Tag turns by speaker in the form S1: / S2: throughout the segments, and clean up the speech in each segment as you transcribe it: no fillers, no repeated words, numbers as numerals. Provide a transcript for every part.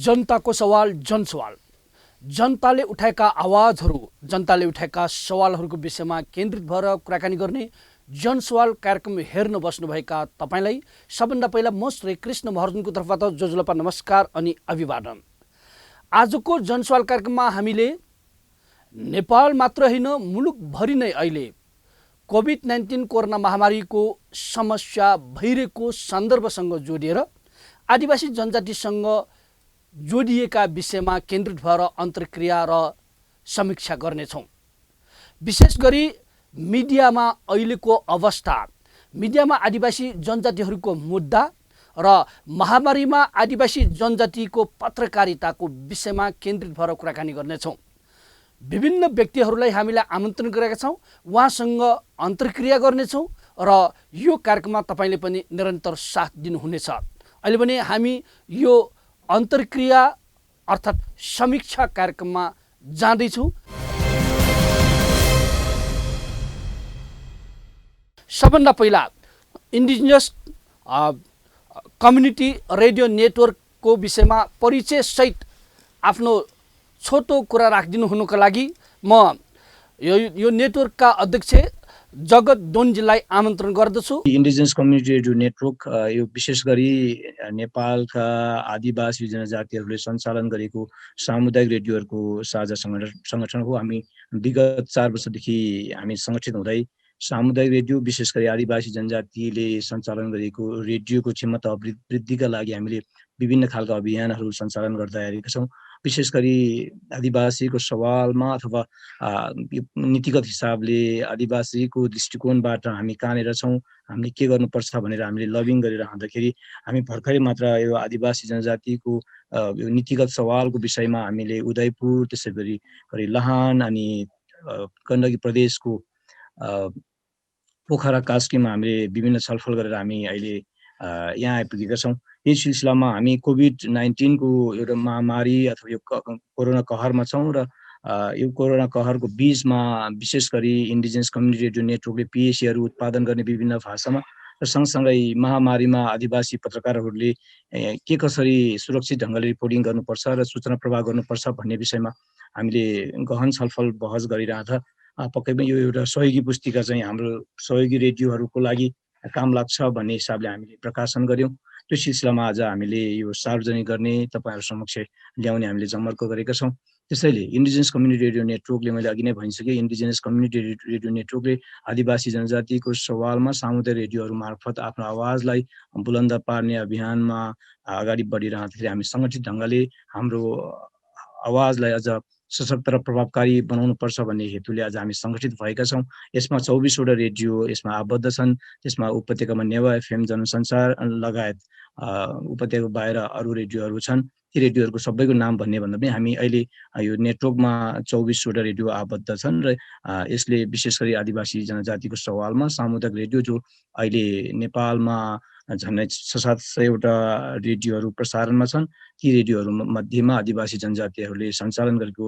S1: जनताको सवाल जनसवाल। जनताले उठाएका आवाजहरू, जनताले उठाएका सवालहरूको विषयमा केन्द्रित भएर कुराकानी गर्ने जनसवाल कार्यक्रम हेर्न बस्नुभएका तपाईँलाई सबभन्दा पहिला म श्री कृष्ण महर्जनको तर्फबाट जोजुलपा नमस्कार अनि अभिवादन। आजको जनसवाल कार्यक्रममा हामीले नेपाल मात्र होइन मुलुकभरि नै अहिले कोभिड-19 कोरोना महामारीको समस्या भइरहेको सन्दर्भसँग जोडिएर आदिवासी जनजातिसँग जोडिएका विषयमा केन्द्रित भएर अन्तर्क्रिया र समीक्षा गर्नेछौँ। विशेष गरी मिडियामा अहिलेको अवस्था, मिडियामा आदिवासी जनजातिहरूको मुद्दा र महामारीमा आदिवासी जनजातिको पत्रकारिताको विषयमा केन्द्रित भएर कुराकानी गर्नेछौँ। विभिन्न व्यक्तिहरूलाई हामीले आमन्त्रण गरेका छौँ, उहाँसँग अन्तर्क्रिया गर्नेछौँ र यो कार्यक्रममा तपाईँले पनि निरन्तर साथ दिनुहुनेछ। अहिले भने हामी यो अन्तर्क्रिया अर्थात् समीक्षा कार्यक्रममा जाँदैछौँ। सबभन्दा पहिला इन्डिजिनस कम्युनिटी रेडियो नेटवर्कको विषयमा परिचयसहित आफ्नो छोटो कुरा राखिदिनु हुनुको लागि म यो नेटवर्कका अध्यक्ष जगत दोन्जीलाई आमन्त्रण गर्दछु।
S2: इन्डिजिनस कम्युनिटी रेडियो नेटवर्क यो विशेष गरी नेपालका आदिवासी जनजातिहरूले सञ्चालन गरेको सामुदायिक रेडियोहरूको साझा सङ्गठन हो। हामी विगत 4 वर्षदेखि हामी सङ्गठित हुँदै सामुदायिक रेडियो, विशेष गरी आदिवासी जनजातिले सञ्चालन गरेको रेडियोको क्षमता वृद्धिका लागि हामीले विभिन्न खालका अभियानहरू सञ्चालन गर्दै आएका छौँ। विशेष गरी आदिवासीको सवालमा अथवा नीतिगत हिसाबले आदिवासीको दृष्टिकोणबाट हामी कहाँनिर छौँ, हामीले के गर्नुपर्छ भनेर हामीले लबिङ गरेर आउँदाखेरि हामी भर्खरै मात्र यो आदिवासी जनजातिको यो नीतिगत सवालको विषयमा हामीले उदयपुर, त्यसै गरी लाहान अनि गण्डकी प्रदेशको पोखरा कास्कीमा हामीले विभिन्न छलफल गरेर हामी अहिले यहाँ आइपुगेका छौँ। यस सिलसिलामा हामी कोभिड-19 को एउटा महामारी अथवा यो कोरोना कहरमा छौँ र यो कोरोना कहरको बीचमा विशेष गरी इन्डिजिनस कम्युनिटी रेडियो नेटवर्कले पिएसीहरू उत्पादन गर्ने विभिन्न भाषामा र सँगसँगै महामारीमा आदिवासी पत्रकारहरूले के कसरी सुरक्षित ढङ्गले रिपोर्टिङ गर्नुपर्छ र सूचना प्रवाह गर्नुपर्छ भन्ने विषयमा हामीले गहन छलफल बहस गरिरहेका। पक्कै पनि यो एउटा सहयोगी पुस्तिका चाहिँ हाम्रो सहयोगी रेडियोहरूको लागि काम लाग्छ भन्ने हिसाबले हामीले प्रकाशन गऱ्यौँ। त्यो सिलसिलामा आज हामीले यो सार्वजनिक गर्ने, तपाईँहरू समक्ष ल्याउने हामीले जमर्को गरेका छौँ। त्यसैले इन्डिजिनस कम्युनिटी रेडियो नेटवर्कले, मैले अघि नै भनिसकेँ, इन्डिजिनस कम्युनिटी रेडियो नेटवर्कले आदिवासी जनजातिको सवालमा सामुदायिक रेडियोहरू मार्फत आफ्नो आवाजलाई बुलन्द पार्ने अभियानमा अगाडि बढिरहँदाखेरि हामी सङ्गठित ढङ्गले हाम्रो आवाजलाई अझ सशक्त र प्रभावकारी बनाउनुपर्छ भन्ने हेतुले आज हामी सङ्गठित भएका छौँ। यसमा 24 वटा रेडियो यसमा आबद्ध छन्। त्यसमा उपत्यकामा नेवा एफएम, जनसञ्चार लगायत उपत्यका बाहिर अरू रेडियोहरू छन्। ती रेडियोहरूको सबैको नाम भन्ने भन्दा पनि हामी अहिले यो नेटवर्कमा 24 वटा रेडियो आबद्ध छन् र यसले विशेष गरी आदिवासी जनजातिको सवालमा सामुदायिक रेडियो जो अहिले नेपालमा झन्डै 600-700 वटा रेडियोहरू प्रसारणमा छन्, ती रेडियोहरू मध्येमा आदिवासी जनजातिहरूले सञ्चालन गरेको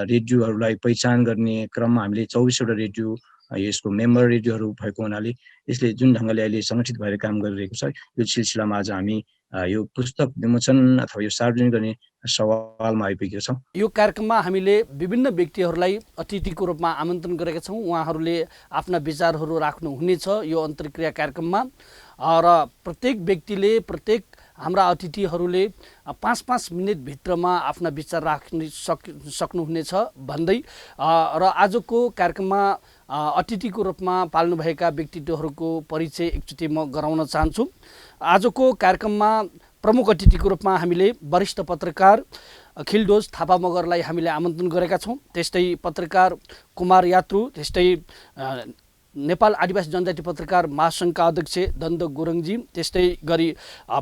S2: रेडियोहरूलाई पहिचान गर्ने क्रममा हामीले 24 वटा रेडियो यसको मेम्बर रेडियोहरू भएको हुनाले यसले जुन ढङ्गले अहिले सङ्गठित भएर काम गरिरहेको छ, यो सिलसिलामा आज हामी यो पुस्तक विमोचन अथवा यो सार्वजनिक गर्ने सवालमा आइपुगेका छौँ।
S1: यो कार्यक्रममा हामीले विभिन्न व्यक्तिहरूलाई अतिथिको रूपमा आमन्त्रण गरेका छौँ। उहाँहरूले आफ्ना विचारहरू राख्नुहुनेछ यो अन्तर्क्रिया कार्यक्रममा र प्रत्येक व्यक्तिले, प्रत्येक हाम्रा अतिथिहरूले 5-5 मिनटभित्रमा आफ्ना विचार राख्न सक्नुहुनेछ भन्दै र आजको कार्यक्रममा अतिथिको रूपमा पाल्नुभएका व्यक्तित्वहरूको परिचय एकचोटि म गराउन चाहन्छु। आजको कार्यक्रममा प्रमुख अतिथिको रूपमा हामीले वरिष्ठ पत्रकार खिलडोज थापा मगरलाई हामीले आमन्त्रण गरेका छौँ। त्यस्तै पत्रकार कुमार यात्रु, त्यस्तै नेपाल आदिवासी जनजाति पत्रकार महासङ्घका अध्यक्ष दण्ड गुरुङजी, त्यस्तै गरी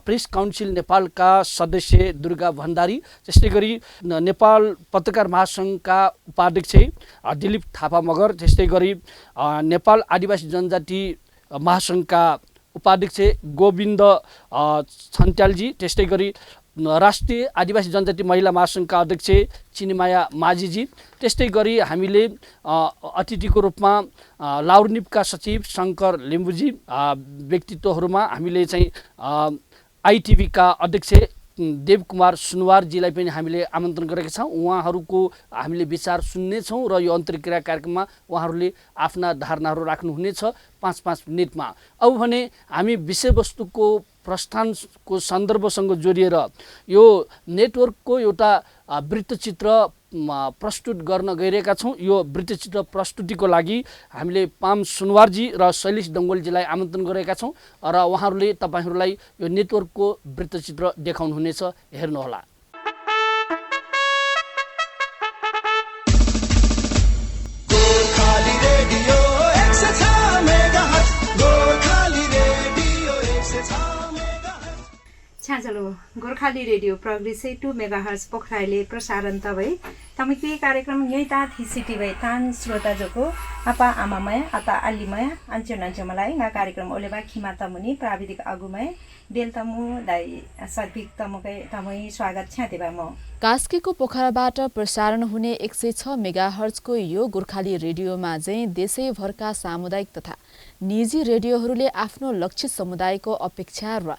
S1: प्रेस काउन्सिल नेपालका सदस्य दुर्गा भण्डारी, त्यस्तै गरी नेपाल पत्रकार महासङ्घका उपाध्यक्ष दिलीप थापा मगर, त्यस्तै गरी नेपाल आदिवासी जनजाति महासङ्घका उपाध्यक्ष गोविन्द छन्त्यालजी, त्यस्तै गरी राष्ट्रिय आदिवासी जनजाति महिला महासङ्घका अध्यक्ष चिनिमाया माझीजी, त्यस्तै गरी हामीले अतिथिको रूपमा लाउरनिपका सचिव शङ्कर लिम्बुजी, व्यक्तित्वहरूमा हामीले चाहिँ आइटिभीका अध्यक्ष देव कुमार सुनवारजीलाई पनि हामीले आमन्त्रण गरेका छौँ। उहाँहरूको हामीले विचार सुन्नेछौँ र यो अन्तर्क्रिया कार्यक्रममा उहाँहरूले आफ्ना धारणाहरू राख्नुहुनेछ 5-5 मिनटमा। अब भने हामी विषयवस्तुको प्रस्थानको सन्दर्भसँग जोडिएर यो नेटवर्कको एउटा वृत्तचित्र प्रस्तुत गर्न गइरहेका छौँ। यो वृत्तचित्र प्रस्तुतिको लागि हामीले पाम सुनवारजी र शैलेश डङ्गोलजीलाई आमन्त्रण गरेका छौँ र उहाँहरूले तपाईँहरूलाई यो नेटवर्कको वृत्तचित्र देखाउनुहुनेछ। हेर्नुहोला।
S3: छाँचलो गोर्खाली रेडियो प्रोग्रेसिभ 2 मेगाहर्ज पोखराले प्रसारण तबै तमिके कार्यक्रम यही तात हिसिटी भए तान श्रोता जोको आपा आमामय आता अलीमय अन्चो नन्चोमलाई ना कार्यक्रम ओलेबा खिमा तमुनी प्राविधिक अगुमय बेल तमु दाई सर्भिक तमुकै तमै स्वागत छ्यातेबा म
S4: कास्कीको पोखराबाट प्रसारण हुने 106 मेगाहर्जको यो गोर्खाली रेडियोमा चाहिँ देशैभरका सामुदायिक तथा निजी रेडियोहरूले आफ्नो लक्षित समुदायको अपेक्षा र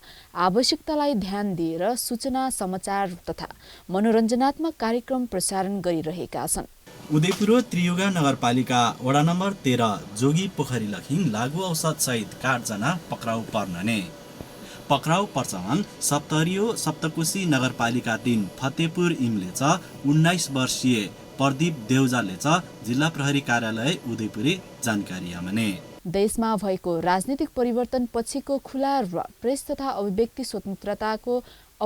S4: आवश्यकतालाई ध्यान दिएर सूचना समाचार तथा मनोरञ्जनात्मक कार्यक्रम प्रसारण गरिरहेका छन्।
S5: उदयपुर त्रियुगा नगरपालिका वडा नम्बर 13 जोगी पोखरी लखिङ लागु औषध सहित 8 जना पक्राउ पर्ने पक्राउ पर्चमान सप्तरियो सप्तकोशी नगरपालिका 3 फतेपुर इमलेच 19 वर्षीय प्रदीप देउजालेच जिल्ला प्रहरी कार्यालय उदयपुरे जानकारी आमने।
S4: देशमा भएको राजनीतिक परिवर्तन पछिको खुला र प्रेस तथा अभिव्यक्ति स्वतन्त्रताको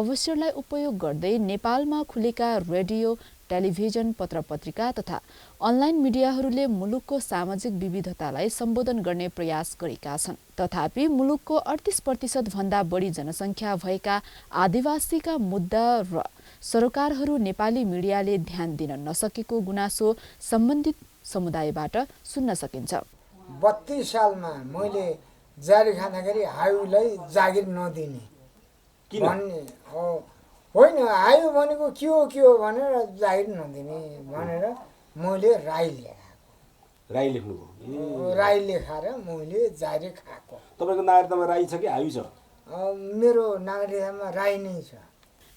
S4: अवसरलाई उपयोग गर्दै नेपालमा खुलेका रेडियो टेलिभिजन पत्रपत्रिका तथा अनलाइन मिडियाहरूले मुलुकको सामाजिक विविधतालाई सम्बोधन गर्ने प्रयास गरेका छन्। तथापि मुलुकको 38% भन्दा बढी जनसङ्ख्या भएका आदिवासीका मुद्दा र सरकारहरू नेपाली मिडियाले ध्यान दिन नसकेको गुनासो सम्बन्धित समुदायबाट सुन्न सकिन्छ।
S6: 32 सालमा मैले जारी खाँदाखेरि हायुलाई जागिर नदिने भन्ने होइन, हायु भनेको के हो भनेर जागिर नदिने भनेर मैले राई लेखाएर मैले जागिर खाएको।
S7: तपाईँको नागरिकतामा राई छ कि हायु छ?
S6: मेरो नागरिकतामा राई नै छ।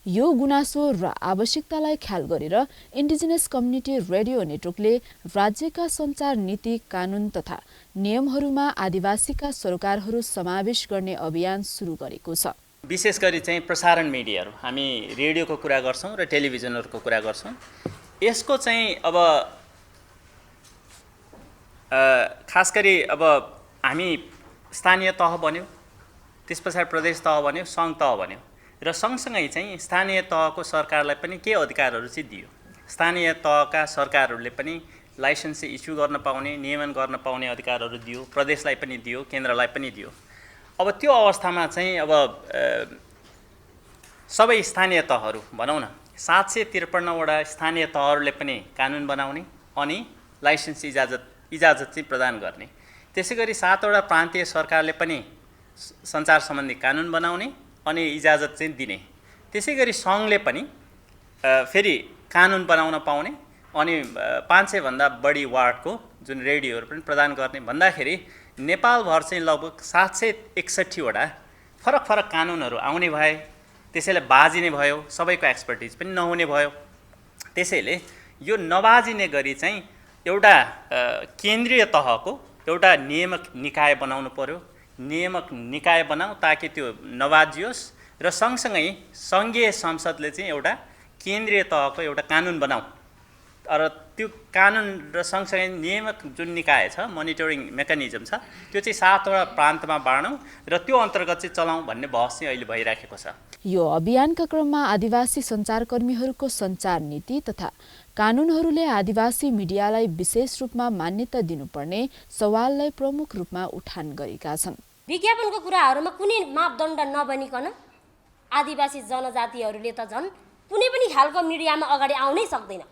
S4: यो गुनासो र आवश्यकतालाई ख्याल गरेर इन्डिजिनस कम्युनिटी रेडियो नेटवर्कले राज्यका सञ्चार नीति कानुन तथा नियमहरूमा आदिवासीका सरकारहरू समावेश गर्ने अभियान सुरु गरेको छ।
S8: विशेष गरी चाहिँ प्रसारण मिडियाहरू, हामी रेडियोको कुरा गर्छौँ र टेलिभिजनहरूको कुरा गर्छौँ। यसको चाहिँ अब खास गरी अब हामी स्थानीय तह बन्यो, त्यस पछाडि प्रदेश तह बन्यो, सङ्घ तह बन्यो र सँगसँगै चाहिँ स्थानीय तहको सरकारलाई पनि के अधिकारहरू चाहिँ दियो। स्थानीय तहका सरकारहरूले पनि लाइसेन्स इस्यु गर्न पाउने, नियमन गर्न पाउने अधिकारहरू दियो, प्रदेशलाई पनि दियो, केन्द्रलाई पनि दियो। अब त्यो अवस्थामा चाहिँ अब सबै स्थानीय तहहरू भनौँ न 753 वटा स्थानीय तहहरूले पनि कानुन बनाउने अनि लाइसेन्स इजाजत चाहिँ प्रदान गर्ने। त्यसै गरी 7 वटा प्रान्तीय सरकारले पनि सञ्चार सम्बन्धी कानुन बनाउने अनि इजाजत चाहिँ दिने। त्यसै गरी सङ्घले पनि फेरि कानुन बनाउन पाउने अनि 500 भन्दा बढी वार्डको जुन रेडियोहरू पनि प्रदान गर्ने भन्दाखेरि नेपालभर चाहिँ लगभग 761 वटा फरक कानुनहरू आउने भए, त्यसैले बाजिने भयो, सबैको एक्सपर्टिज पनि नहुने भयो। त्यसैले यो नबाजिने गरी चाहिँ एउटा केन्द्रीय तहको एउटा नियामक निकाय बनाउनु पर्यो। नियामक निकाय बनाऊ ताकि त्यो नबाजियोस् र सँगसँगै सङ्घीय संसदले चाहिँ एउटा केन्द्रीय तहको एउटा कानुन बनाऊ र त्यो कानुन र सँगसँगै नियामक जुन निकाय छ, मोनिटरिङ मेकानिजम छ, त्यो चाहिँ 7 वटा प्रान्तमा बाँडौँ र त्यो अन्तर्गत चाहिँ चलाउँ भन्ने बहस चाहिँ अहिले भइराखेको छ।
S4: यो अभियानका क्रममा आदिवासी सञ्चारकर्मीहरूको सञ्चार नीति तथा कानुनहरूले आदिवासी मिडियालाई विशेष रूपमा मान्यता दिनुपर्ने सवाललाई प्रमुख रूपमा उठान गरेका छन्।
S9: विज्ञापनको कुराहरूमा कुनै मापदण्ड नबनिकन आदिवासी जनजातिहरूले त झन् कुनै पनि खालको मिडियामा अगाडि आउनै सक्दैन।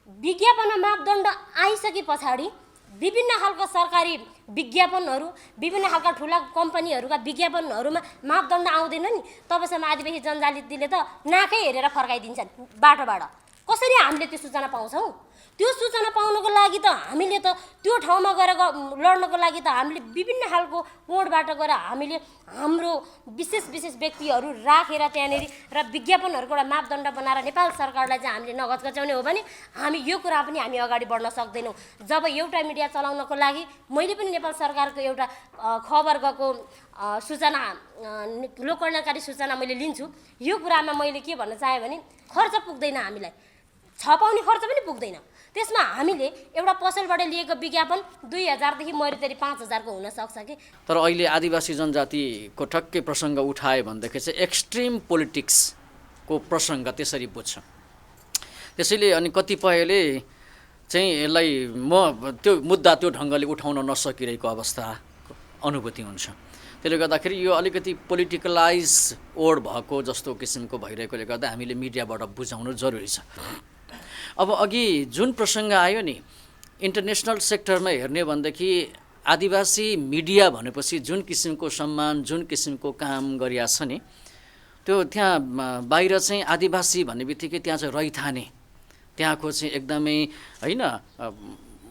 S9: विज्ञापनमा मापदण्ड आइसके पछाडि विभिन्न खालको सरकारी विज्ञापनहरू, विभिन्न खालका ठुला कम्पनीहरूका विज्ञापनहरूमा मापदण्ड आउँदैन नि, तबसम्म आदिवासी जनजातिले त नाकै हेरेर फर्काइदिन्छन् बाटोबाट। कसरी हामीले त्यो सूचना पाउँछौँ? त्यो सूचना पाउनको लागि लागि त हामीले त त्यो ठाउँमा गएर लड्नको लागि त हामीले विभिन्न खालको कोडबाट गएर हामीले हाम्रो विशेष व्यक्तिहरू राखेर त्यहाँनिर र विज्ञापनहरूको एउटा मापदण्ड बनाएर नेपाल सरकारलाई चाहिँ हामीले नगच्काउने हो भने हामी यो कुरा पनि हामी अगाडि बढ्न सक्दैनौँ। जब एउटा मिडिया चलाउनको लागि मैले पनि नेपाल सरकारको एउटा खबर गएको सूचना लोककल्याणकारी सूचना मैले लिन्छु। यो कुरामा मैले के भन्न चाहेँ भने खर्च पुग्दैन, हामीलाई छपाउने खर्च पनि पुग्दैन। त्यसमा हामीले एउटा पसलबाट लिएको विज्ञापन 2000 देखि मरितरी 5000 को हुन सक्छ कि।
S1: तर अहिले आदिवासी जनजातिको ठक्कै प्रसङ्ग उठाए भनेदेखि चाहिँ एक्सट्रिम पोलिटिक्सको प्रसङ्ग त्यसरी बुझ्छ। त्यसैले अनि कतिपयले चाहिँ यसलाई त्यो मुद्दा त्यो ढङ्गले उठाउन नसकिरहेको अवस्था अनुभूति हुन्छ। त्यसले गर्दाखेरि यो अलिकति पोलिटिकलाइज ओड भएको जस्तो किसिमको भइरहेकोले गर्दा हामीले मिडियाबाट बुझाउनु जरुरी छ। अब अघि जुन प्रसङ्ग आयो नि इन्टरनेसनल सेक्टरमा हेर्ने भनेदेखि आदिवासी मिडिया भनेपछि जुन किसिमको सम्मान जुन किसिमको काम गरिया छ नि त्यो त्यहाँ बाहिर चाहिँ आदिवासी भन्ने बित्तिकै त्यहाँ चाहिँ रैथाने त्यहाँको चाहिँ एकदमै होइन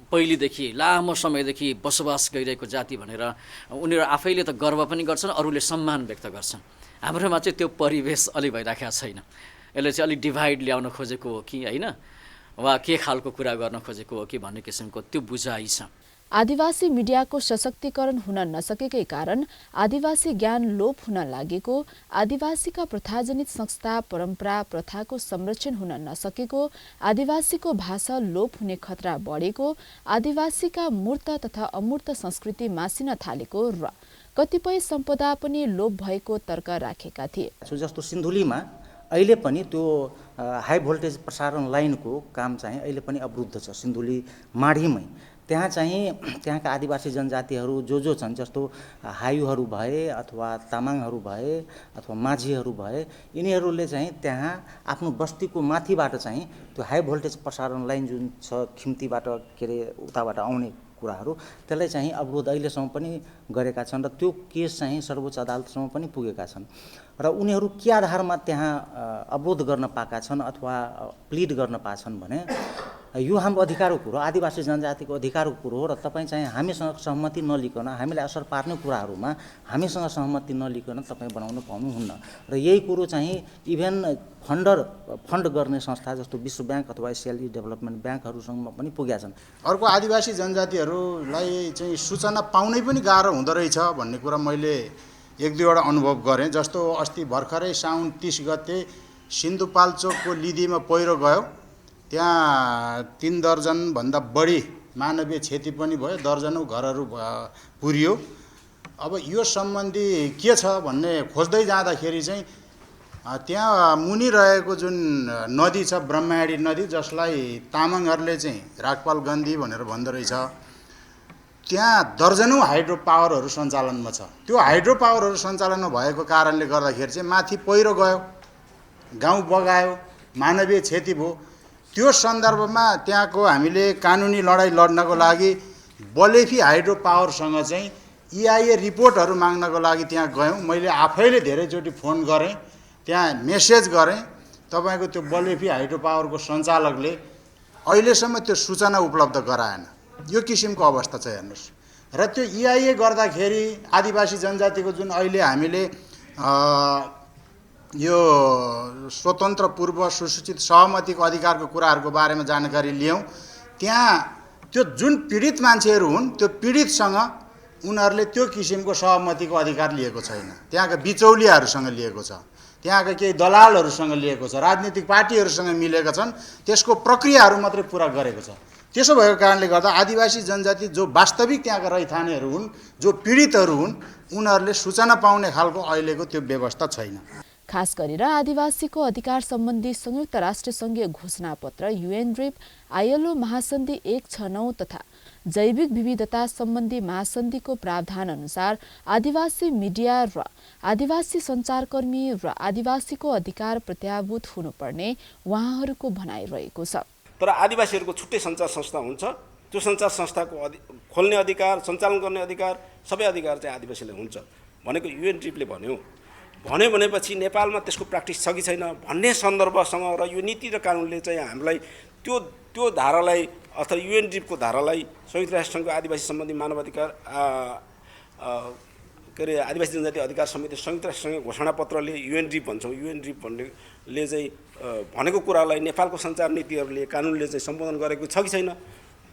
S1: पहिलेदेखि लामो समयदेखि बसोबास गरिरहेको जाति भनेर उनीहरू आफैले त गर्व पनि गर्छन्, अरूले सम्मान व्यक्त गर्छन्। हाम्रोमा चाहिँ त्यो परिवेश अलि भइराखेको छैन। यसले चाहिँ अलिक डिभाइड ल्याउन खोजेको हो कि होइन वा के खालको कुरा गर्न खोजेको हो कि भन्ने किसिमको त्यो बुझाइ छ।
S4: आदिवासी मिडियाको सशक्तिकरण हुन नसकेकै कारण आदिवासी ज्ञान लोप हुन लागेको, आदिवासीका प्रथाजनित संस्था परम्परा प्रथाको संरक्षण हुन नसकेको, आदिवासीको भाषा लोप हुने खतरा बढेको, आदिवासीका मूर्त तथा अमूर्त संस्कृति मासिन थालेको र कतिपय सम्पदा पनि लोप भएको तर्क राखेका थिए।
S10: जस्तो सिन्धुलीमा अहिले पनि त्यो हाई भोल्टेज प्रसारण लाइनको काम चाहिँ अहिले पनि अवरुद्ध छ। सिन्धुली माडीमै त्यहाँ चाहिँ त्यहाँका आदिवासी जनजातिहरू जो छन्, जस्तो हायुहरू भए अथवा तामाङहरू भए अथवा माझीहरू भए, यिनीहरूले चाहिँ त्यहाँ आफ्नो बस्तीको माथिबाट चाहिँ त्यो हाई भोल्टेज प्रसारण लाइन जुन छ खिम्तीबाट के अरे उताबाट आउने कुराहरू त्यसलाई चाहिँ अवरोध अहिलेसम्म पनि गरेका छन् र त्यो केस चाहिँ सर्वोच्च अदालतसम्म पनि पुगेका छन्। र उनीहरू के आधारमा त्यहाँ अवरोध गर्न पाएका छन् अथवा प्लिड गर्न पाएछन् भने यो हाम्रो अधिकारको कुरो, आदिवासी जनजातिको अधिकारको कुरो हो र तपाईँ चाहिँ हामीसँग सहमति नलिकन, हामीलाई असर पार्ने कुराहरूमा हामीसँग सहमति नलिकन तपाईँ बनाउन पाउनुहुन्न। र यही कुरो चाहिँ इभेन फन्ड गर्ने संस्था जस्तो विश्व ब्याङ्क अथवा एसियाली डेभलपमेन्ट ब्याङ्कहरूसँग पनि पुगेका छन्।
S11: अर्को आदिवासी जनजातिहरूलाई चाहिँ सूचना पाउनै पनि गाह्रो हुँदो रहेछ भन्ने कुरा मैले एक दुईवटा अनुभव गरेँ। जस्तो अस्ति भर्खरै साउन 30 गते सिन्धुपाल्चोकको लिदीमा पहिरो गयो, त्यहाँ 3 दर्जनभन्दा बढी मानवीय क्षति पनि भयो, दर्जनौँ घरहरू पुरियो। अब यो सम्बन्धी के छ भन्ने खोज्दै जाँदाखेरि चाहिँ त्यहाँ मुनि रहेको जुन नदी छ ब्रह्माडी नदी, जसलाई तामाङहरूले चाहिँ रागपाल गन्धी भनेर भन्दो रहेछ, त्यहाँ दर्जनौँ हाइड्रो पावरहरू सञ्चालनमा छ। त्यो हाइड्रो पावरहरू सञ्चालनमा भएको कारणले गर्दाखेरि चाहिँ माथि पहिरो गयो, गाउँ बगायो, मानवीय क्षति भयो। त्यो सन्दर्भमा त्यहाँको हामीले कानुनी लडाइँ लड्नको लागि बलेफी हाइड्रो पावरसँग चाहिँ EIA रिपोर्टहरू माग्नको लागि त्यहाँ गयौँ। मैले आफैले धेरैचोटि फोन गरेँ, त्यहाँ मेसेज गरेँ। तपाईँको त्यो बलेफी हाइड्रो पावरको सञ्चालकले अहिलेसम्म त्यो सूचना उपलब्ध गराएन। यो किसिमको अवस्था छ हेर्नुहोस्। र त्यो EIA गर्दाखेरि आदिवासी जनजातिको जुन अहिले हामीले यो स्वतन्त्र पूर्व सुसूचित सहमतिको अधिकारको कुराहरूको बारेमा जानकारी लियौँ। त्यहाँ त्यो जुन पीडित मान्छेहरू हुन् त्यो पीडितसँग उनीहरूले त्यो किसिमको सहमतिको अधिकार लिएको छैन। त्यहाँका बिचौलियाहरूसँग लिएको छ, त्यहाँका केही दलालहरूसँग लिएको छ, राजनीतिक पार्टीहरूसँग मिलेका छन्, त्यसको प्रक्रियाहरू मात्रै पुरा गरेको छ। त्यसो भएको कारणले गर्दा आदिवासी जनजाति जो वास्तविक त्यहाँका रैथानेहरू हुन्, जो पीडितहरू हुन्, उनीहरूले सूचना पाउने खालको अहिलेको त्यो व्यवस्था छैन।
S4: खास गरेर आदिवासीको अधिकार सम्बन्धी संयुक्त राष्ट्र संघीय घोषणापत्र UNDRIP, ILO महासन्धि 169 तथा जैविक विविधता सम्बन्धी महासन्धिको प्रावधान अनुसार आदिवासी मिडिया र आदिवासी सञ्चारकर्मी र आदिवासीको अधिकार प्रत्याभूत हुनुपर्ने उहाँहरूको भनाइ रहेको छ।
S7: तर आदिवासीहरूको छुट्टै सञ्चार संस्था हुन्छ, त्यो सञ्चार संस्थाको खोल्ने अधिकार, सञ्चालन गर्ने अधिकार, सबै अधिकार चाहिँ आदिवासीलाई हुन्छ भनेको UNDRIPले भन्यो भनेपछि नेपालमा त्यसको प्र्याक्टिस छ कि छैन भन्ने सन्दर्भसँग र यो नीति र कानुनले चाहिँ हामीलाई त्यो धारालाई अथवा UNDP को धारालाई संयुक्त राष्ट्रसङ्घको आदिवासी सम्बन्धी मानवाधिकार के अरे आदिवासी जनजाति अधिकार समिति संयुक्त राष्ट्रसङ्घको घोषणापत्रले UNDP भन्छौँ, UNDP भन्नेले चाहिँ भनेको कुरालाई नेपालको सञ्चार नीतिहरूले कानुनले चाहिँ सम्बोधन गरेको छ कि छैन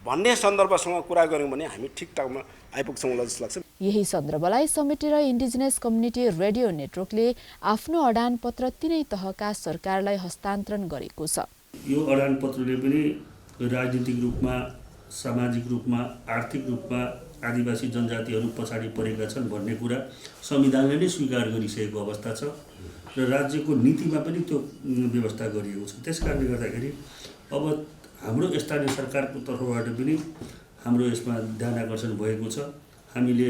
S7: भन्ने सन्दर्भसँग कुरा गऱ्यौँ भने हामी ठिक ठाउँमा आइपुग्छौँ होला जस्तो लाग्छ।
S4: यही सन्दर्भलाई समेटेर इन्डिजिनस कम्युनिटी रेडियो नेटवर्कले आफ्नो अडानपत्र तिनै तहका सरकारलाई हस्तान्तरण गरेको छ।
S12: यो अडानपत्रले पनि राजनीतिक रूपमा, सामाजिक रूपमा, आर्थिक रूपमा आदिवासी जनजातिहरू पछाडि परेका छन् भन्ने कुरा संविधानले नै स्वीकार गरिसकेको अवस्था छ र राज्यको नीतिमा पनि त्यो व्यवस्था गरिएको छ। त्यसकारणले गर्दाखेरि अब हाम्रो स्थानीय सरकारको तर्फबाट पनि हाम्रो यसमा ध्यान आकर्षण भएको छ। हामीले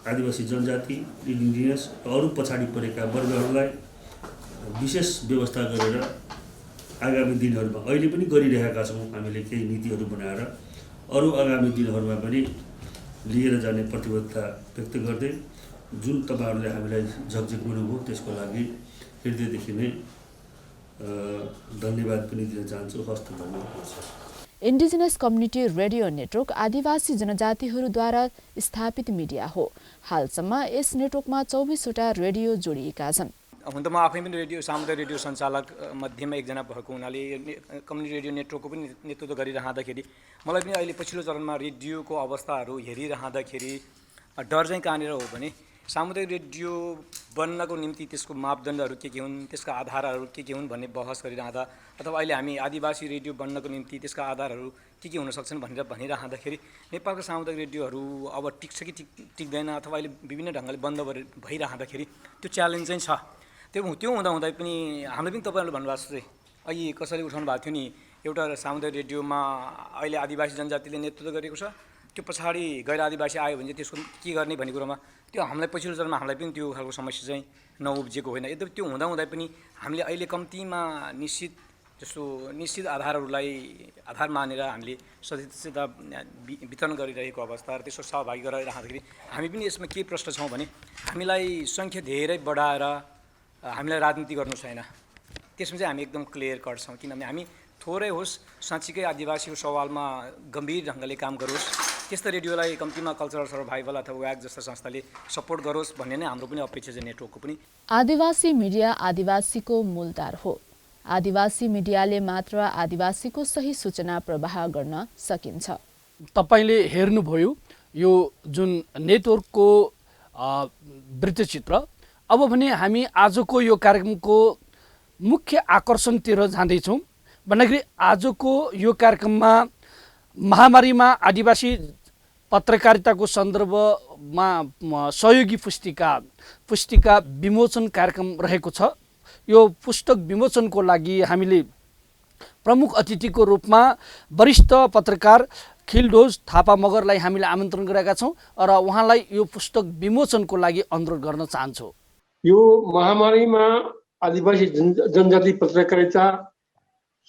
S12: आदिवासी जनजाति, इन्डिजिनियस अरू पछाडि परेका वर्गहरूलाई विशेष व्यवस्था गरेर आगामी दिनहरूमा अहिले पनि गरिरहेका छौँ हामीले केही नीतिहरू बनाएर अरू आगामी दिनहरूमा पनि लिएर जाने प्रतिबद्धता व्यक्त गर्दै जुन तपाईँहरूले हामीलाई झकझक गर्नुभयो त्यसको लागि हृदयदेखि नै धन्यवाद पनि दिन चाहन्छु। हस्त धन्यवाद।
S4: इन्डिजिनस कम्युनिटी रेडियो नेटवर्क आदिवासी जनजातिहरूद्वारा स्थापित मिडिया हो। हालसम्म यस नेटवर्कमा 24 वटा रेडियो जोडिएका छन्।
S13: हुन त म आफै पनि सामुदायिक रेडियो सञ्चालक मध्येमा एकजना भएको हुनाले कम्युनिटी रेडियो नेटवर्कको पनि नेतृत्व गरिरहँदाखेरि मलाई पनि अहिले पछिल्लो चरणमा रेडियोको अवस्थाहरू हेरिरहँदाखेरि डर चाहिँ कहाँनिर हो भने सामुदायिक रेडियो बन्नको निम्ति त्यसको मापदण्डहरू के हुन्, त्यसका आधारहरू के हुन् भन्ने बहस गरिरहँदा अथवा अहिले हामी आदिवासी रेडियो बन्नको निम्ति त्यसका आधारहरू के हुन सक्छन् भनेर भनिरहँदाखेरि नेपालका सामुदायिक रेडियोहरू अब टिक्छ कि टिक्दैन अथवा अहिले विभिन्न ढङ्गले बन्द भइरहँदाखेरि त्यो च्यालेन्ज चाहिँ छ। त्यो हुँदाहुँदै पनि हामीले पनि तपाईँहरूले भन्नुभएको जस्तै अघि कसैले उठाउनु भएको थियो नि, एउटा सामुदायिक रेडियोमा अहिले आदिवासी जनजातिले नेतृत्व गरेको छ, त्यो पछाडि गैर आदिवासी आयो भने चाहिँ त्यसको के गर्ने भन्ने कुरामा त्यो हामीलाई पछिल्लो चरणमा हामीलाई पनि त्यो खालको समस्या चाहिँ नउब्जिएको होइन। यद्यपि त्यो हुँदाहुँदै पनि हामीले अहिले कम्तीमा निश्चित आधारहरूलाई आधार मानेर हामीले सदस्यता वितरण गरिरहेको अवस्था र त्यसको सहभागी गराइरहँदाखेरि हामी पनि यसमा के प्रश्न छौँ भने हामीलाई सङ्ख्या धेरै बढाएर हामीलाई राजनीति गर्नु छैन, त्यसमा चाहिँ हामी एकदम क्लियर कट छौँ। किनभने हामी थोरै होस् साँच्चीकै आदिवासीको सवालमा गम्भीर ढङ्गले काम गरोस्, त्यस्ता रेडियोलाई कम्तीमा कल्चरल सर्भाइभल अथवा व्याग जस्ता संस्थाले सपोर्ट गरोस् भन्ने नै हाम्रो पनि अपेक्षा छ नेटवर्कको पनि।
S4: आदिवासी मिडिया आदिवासीको मूलधार हो। आदिवासी मिडियाले मात्र आदिवासीको सही सूचना प्रवाह गर्न सकिन्छ।
S1: तपाईले हेर्नुभयो यो जुन नेटवर्कको वृत्तचित्र। अब भने हामी आजको यो कार्यक्रमको मुख्य आकर्षणतिर जाँदैछौँ। भन्दाखेरि आजको यो कार्यक्रममा महामारीमा आदिवासी पत्रकारिताको सन्दर्भमा सहयोगी पुस्तिका विमोचन कार्यक्रम रहेको छ। यो पुस्तक विमोचनको लागि हामीले प्रमुख अतिथिको रूपमा वरिष्ठ पत्रकार खिलडोज थापा मगरलाई हामीले आमन्त्रण गरेका छौँ र उहाँलाई यो पुस्तक विमोचनको लागि अनुरोध गर्न चाहन्छौँ।
S14: यो महामारीमा आदिवासी जनजाति पत्रकारिता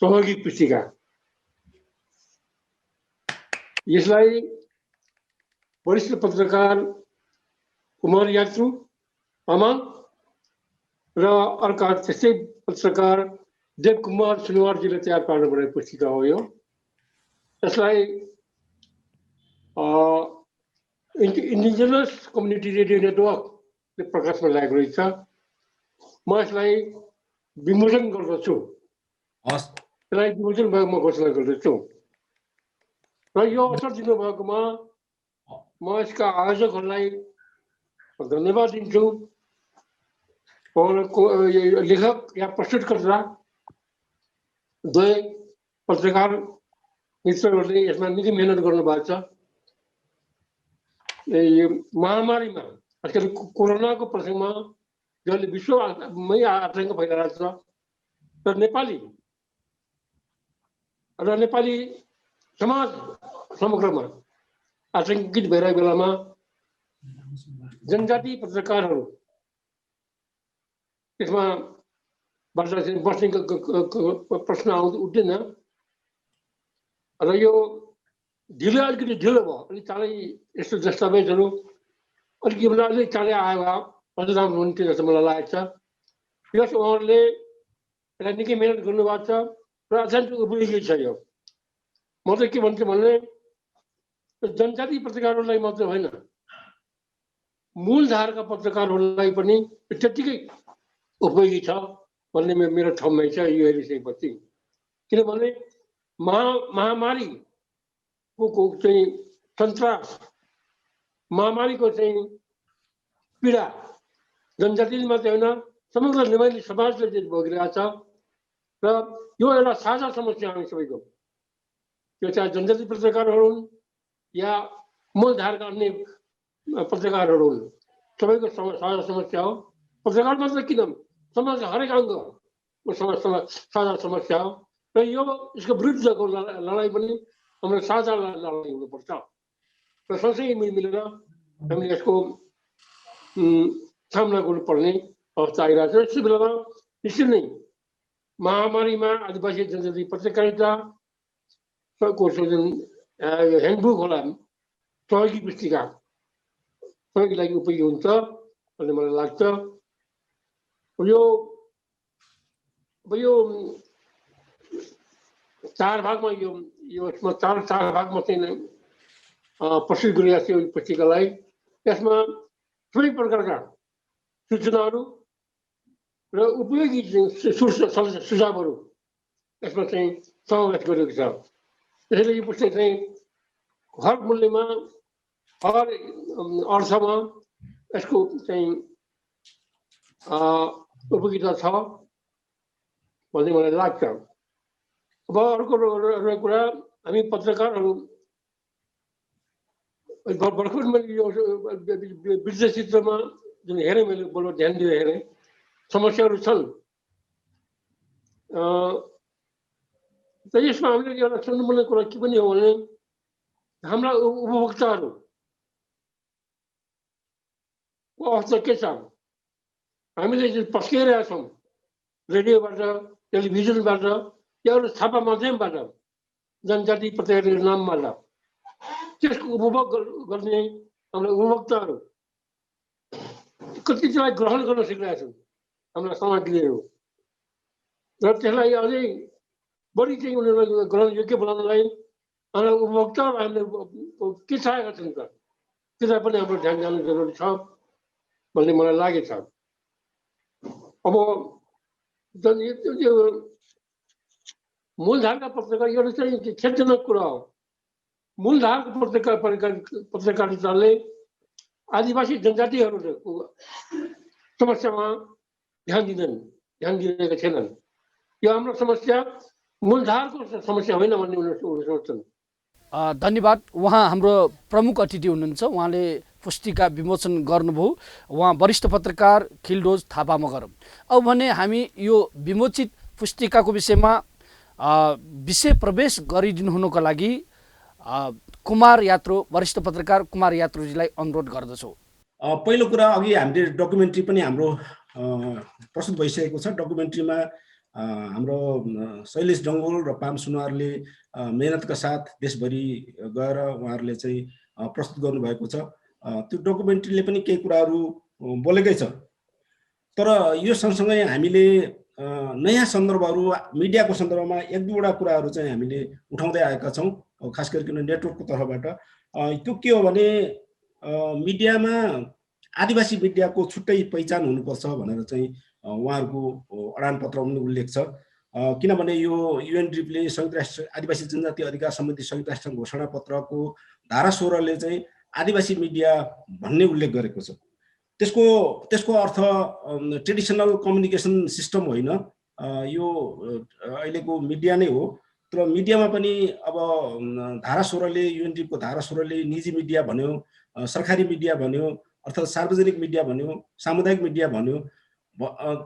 S14: सहयोगी पुस्तिका, यसलाई वरिष्ठ पत्रकार कुमार यात्रु तामाङ र अर्का त्यस्तै पत्रकार देव कुमार सुनवारजीले तयार पार्नुपर्ने पुस्तिका हो। यो यसलाई इन्डिजिनस कम्युनिटी रेडियो नेटवर्कले प्रकाशमा ल्याएको रहेछ। म यसलाई विमोचन गर्दछु, यसलाई विमोचन भएको म घोषणा गर्दछु र यो अवसर दिनुभएकोमा म यसका आयोजकहरूलाई धन्यवाद दिन्छु। लेखक या प्रस्तुतकर्ता दुवै पत्रकार मित्रहरूले यसमा निकै मेहनत गर्नुभएको छ। महामारीमा आजकल कोरोनाको प्रसङ्गमा जसले विश्वमै आतङ्क फैलाएको छ र नेपाली समाज समग्रमा आतङ्कित भइरहेको बेलामा जनजाति पत्रकारहरू त्यसमा बस्ने प्रश्न उठ्दैन र यो अलिकति ढिलो भयो। अलिक चाँडै यस्तो दस्तावेजहरू अलिक चाँडै आयो भए अझ राम्रो हुन्थ्यो जस्तो मलाई लागेको छ। प्लस उहाँहरूले यसलाई निकै मिहिनेत गर्नुभएको छ र अत्यन्त उपयोगी छ। यो म चाहिँ के भन्छु भने जनजाति पत्रकारहरूलाई मात्र होइन, मूलधारका पत्रकारहरूलाई पनि त्यत्तिकै उपयोगी छ भन्ने मेरो ठाउँमा छ यो हेरिसकेपछि। किनभने महामारीको चाहिँ सन्तास, महामारीको चाहिँ पीडा जनजातिले मात्रै होइन समग्र नेपाली समाजले चाहिँ भोगिरहेछ र यो एउटा साझा समस्या हामी सबैको। त्यो चाहे जनजाति पत्रकारहरू हुन् या मूलधारका अन्य पत्रकारहरू हुन्, सबैको साझा समस्या हो। पत्रकार मात्र किन, समाजका हरेक अङ्गको साझा समस्या हो र यसको विरुद्धको लडाइँ पनि हाम्रो साझा लडाइँ हुनुपर्छ र सँगसँगै मिलेर हामीले यसको सामना गर्नुपर्ने अवस्था आइरहेको छ। यस बेलामा निश्चित नै महामारीमा आदिवासी जनजाति पत्रकारिताको जुन ह्यान्डबुक होला, सहयोगी पुस्तिका सहयोगी लागि उपयोगी हुन्छ भन्ने मलाई लाग्छ। यो 4 भागमा यसमा चार भागमा चाहिँ प्रस्तुत गरिरहेको छ यो पुस्तिकालाई। यसमा सबै प्रकारका सूचनाहरू र उपयोगी सुझावहरू यसमा चाहिँ समावेश गरिएको छ। त्यसैले यो पुस्तक चाहिँ हर मूल्यमा, हर अर्थमा यसको चाहिँ उपयोगिता छ भन्ने मलाई लाग्छ। अब अर्को कुरा, हामी पत्रकारहरू भर्खर मैले यो वृद्ध चित्रमा जुन हेरेँ, मैले बल्ल ध्यान दिएर हेरेँ, समस्याहरू छन्। त यसमा हामीले एउटा सुन्नुपर्ने कुरा के पनि हो भने हाम्रा उपभोक्ताहरूको अवस्था के छ। हामीले जुन पस्किरहेका छौँ रेडियोबाट, टेलिभिजनबाट या अरू छापा माध्यमबाट जनजाति पत्रकारको नामबाट, त्यसको उपभोग गर्ने हाम्रा उपभोक्ताहरू कति चाहिँ ग्रहण गर्न सिकिरहेका छन् हाम्रा सामग्रीहरू र त्यसलाई अझै बढी चाहिँ उनीहरूलाई ग्रहण योग्य बनाउनलाई हाम्रा उपभोक्ताहरू हामीले के चाहेका छन् त त्यसलाई पनि हाम्रो ध्यान जानु जरुरी छ भन्ने मलाई लागेको छ। अब यो मूलधारका पत्रकार एउटा चाहिँ खेदजनक कुरा हो। मूलधारको पत्रकारिताले आदिवासी जनजातिहरूको समस्यामा ध्यान दिइरहेका छैनन्। यो हाम्रो समस्या मूलधारको समस्या होइन भन्ने उनीहरू सोच्छन्।
S1: धन्यवाद। उहाँ हाम्रो प्रमुख अतिथि हुनुहुन्छ, उहाँले पुस्तिका विमोचन गर्नुभयो, उहाँ वरिष्ठ पत्रकार खिलडोज थापा मगर। अब भने हामी यो विमोचित पुस्तिकाको विषयमा विषय प्रवेश गरिदिनु हुनुको लागि कुमार यात्रु, वरिष्ठ पत्रकार कुमार यात्रुजीलाई अनुरोध गर्दछौँ।
S7: पहिलो कुरा, अघि हामीले डकुमेन्ट्री पनि हाम्रो प्रस्तुत भइसकेको छ। डकुमेन्ट्रीमा हाम्रो शैलेश डङ्गोल र पाम सुनवारले मेहनतका साथ देशभरि गएर उहाँहरूले चाहिँ प्रस्तुत गर्नुभएको छ। त्यो डकुमेन्ट्रीले पनि केही कुराहरू बोलेकै छ। तर यो सँगसँगै हामीले नयाँ सन्दर्भहरू, मिडियाको सन्दर्भमा एक दुईवटा कुराहरू चाहिँ हामीले उठाउँदै आएका छौँ, खास गरिकन नेटवर्कको तर्फबाट। त्यो के हो भने मिडियामा आदिवासी मिडियाको छुट्टै पहिचान हुनुपर्छ भनेर चाहिँ उहाँहरूको अडानपत्रमा पनि उल्लेख छ। किनभने यो युएनडिपीले संयुक्त राष्ट्र आदिवासी जनजाति अधिकार सम्बन्धी संयुक्त राष्ट्र घोषणापत्रको धारा 16ले चाहिँ आदिवासी मिडिया भन्ने उल्लेख गरेको छ। त्यसको अर्थ ट्रेडिसनल कम्युनिकेसन सिस्टम होइन, यो अहिलेको मिडिया नै हो। तर मिडियामा पनि अब धारा 16ले, युएनडिपीको धारा 16ले निजी मिडिया भन्यो, सरकारी मिडिया भन्यो, अर्थात् सार्वजनिक मिडिया भन्यो, सामुदायिक मिडिया भन्यो,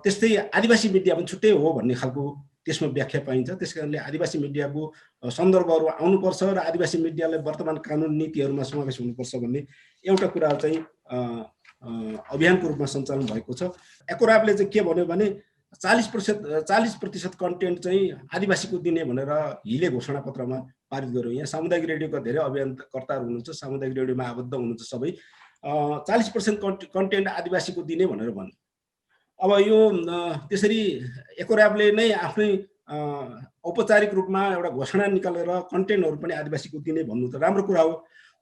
S7: त्यस्तै आदिवासी मिडिया पनि छुट्टै हो भन्ने खालको त्यसमा व्याख्या पाइन्छ। त्यसकारणले आदिवासी मिडियाको सन्दर्भहरू आउनुपर्छ र आदिवासी मिडियालाई वर्तमान कानुन नीतिहरूमा समावेश हुनुपर्छ भन्ने एउटा कुरा चाहिँ अभियानको रूपमा सञ्चालन भएको छ। एकोराबले चाहिँ के भन्यो भने 40% कन्टेन्ट चाहिँ आदिवासीको दिने भनेर हिले घोषणापत्रमा पारित गर्यो। यहाँ सामुदायिक रेडियोका धेरै अभियानकर्ताहरू हुनुहुन्छ, सामुदायिक रेडियोमा आबद्ध हुनुहुन्छ सबै। 40% कन्टेन्ट आदिवासीको दिने भनेर भन्यो। अब यो त्यसरी एकोराबले नै आफ्नै औपचारिक रूपमा एउटा घोषणा निकालेर कन्टेन्टहरू पनि आदिवासीको दिने भन्नु त राम्रो कुरा हो,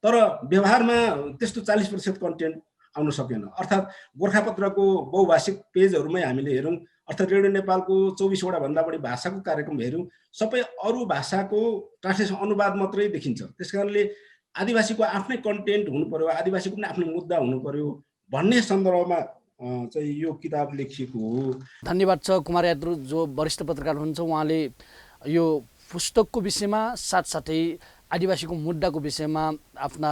S7: तर व्यवहारमा त्यस्तो 40% कन्टेन्ट आउन सकेन। अर्थात् गोर्खापत्रको बहुभाषिक पेजहरूमै हामीले हेरौँ, अर्थात् रेडियो नेपालको 24वटा भन्दा बढी भाषाको कार्यक्रम हेरौँ, सबै अरू भाषाको ट्रान्सलेसन अनुवाद मात्रै देखिन्छ। त्यस कारणले आदिवासीको आफ्नै कन्टेन्ट हुनु पर्यो, आदिवासीको पनि आफ्नो मुद्दा हुनु पर्यो भन्ने सन्दर्भमा चाहिँ यो किताब लेखिएको हो।
S1: धन्यवाद छ कुमार यात्रु जो वरिष्ठ पत्रकार हुनुहुन्छ। उहाँले यो पुस्तकको विषयमा साथसाथै आदिवासीको मुद्दाको विषयमा आफ्ना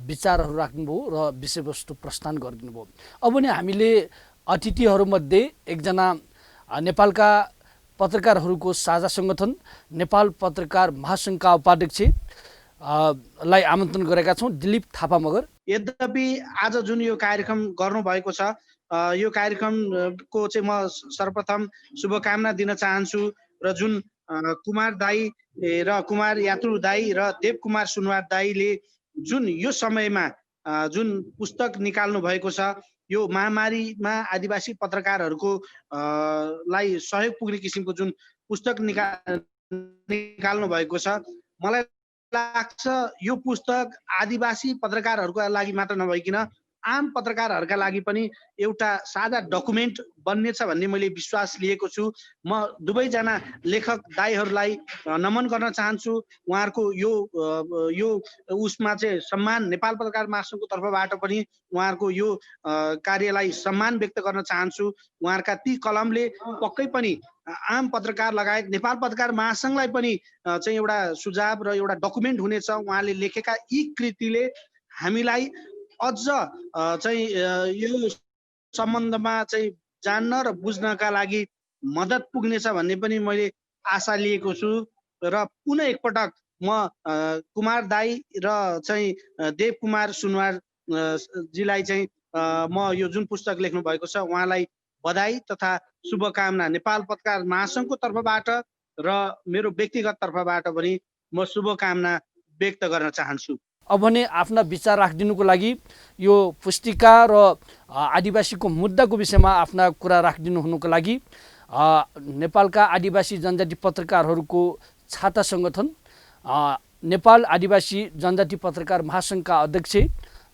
S1: विचारहरू राख्नुभयो र विषयवस्तु प्रस्थान गरिदिनु भयो। अब नि हामीले अतिथिहरूमध्ये एकजना नेपालका पत्रकारहरूको साझा सङ्गठन नेपाल पत्रकार महासङ्घका उपाध्यक्ष लाई आमन्त्रण गरेका छौँ, दिलीप थापा मगर।
S15: यद्यपि आज जुन यो कार्यक्रम गर्नुभएको छ, यो कार्यक्रमको चाहिँ म सर्वप्रथम शुभकामना दिन चाहन्छु र जुन कुमार दाई र कुमार यात्रु दाई र देव कुमार सुनवार दाईले जुन यो समयमा जुन पुस्तक निकाल्नु भएको छ, यो महामारीमा आदिवासी पत्रकारहरूको लाई सहयोग पुग्ने किसिमको जुन पुस्तक निकाल्नु भएको छ, मलाई लाग्छ यो पुस्तक आदिवासी पत्रकारहरूको लागि मात्र नभइकन आम पत्रकारहरूका लागि पनि एउटा साझा डकुमेन्ट बन्नेछ भन्ने मैले विश्वास लिएको छु। म दुवैजना लेखक दाईहरूलाई नमन गर्न चाहन्छु। उहाँहरूको यो उसमा चाहिँ सम्मान नेपाल पत्रकार महासङ्घको तर्फबाट पनि उहाँहरूको यो कार्यलाई सम्मान व्यक्त गर्न चाहन्छु। उहाँहरूका ती कलमले पक्कै पनि आम पत्रकार लगायत नेपाल पत्रकार महासङ्घलाई पनि चाहिँ एउटा सुझाव र एउटा डकुमेन्ट हुनेछ। उहाँले लेखेका यी कृतिले हामीलाई अझ चाहिँ यो सम्बन्धमा चाहिँ जान्न र बुझ्नका लागि मद्दत पुग्नेछ भन्ने पनि मैले आशा लिएको छु। र पुनः एकपटक म कुमार दाई र चाहिँ देव कुमार सुनवार जीलाई चाहिँ म यो जुन पुस्तक लेख्नु भएको छ उहाँलाई बधाई तथा शुभकामना नेपाल पत्रकार महासङ्घको तर्फबाट र मेरो व्यक्तिगत तर्फबाट पनि म शुभकामना व्यक्त गर्न चाहन्छु।
S1: अब भने आफ्ना विचार राखिदिनुको लागि यो पुस्तिका र आदिवासीको मुद्दाको विषयमा आफ्ना कुरा राखिदिनु हुनुको लागि नेपालका आदिवासी जनजाति पत्रकारहरूको छाता सङ्गठन नेपाल आदिवासी जनजाति पत्रकार महासङ्घका अध्यक्ष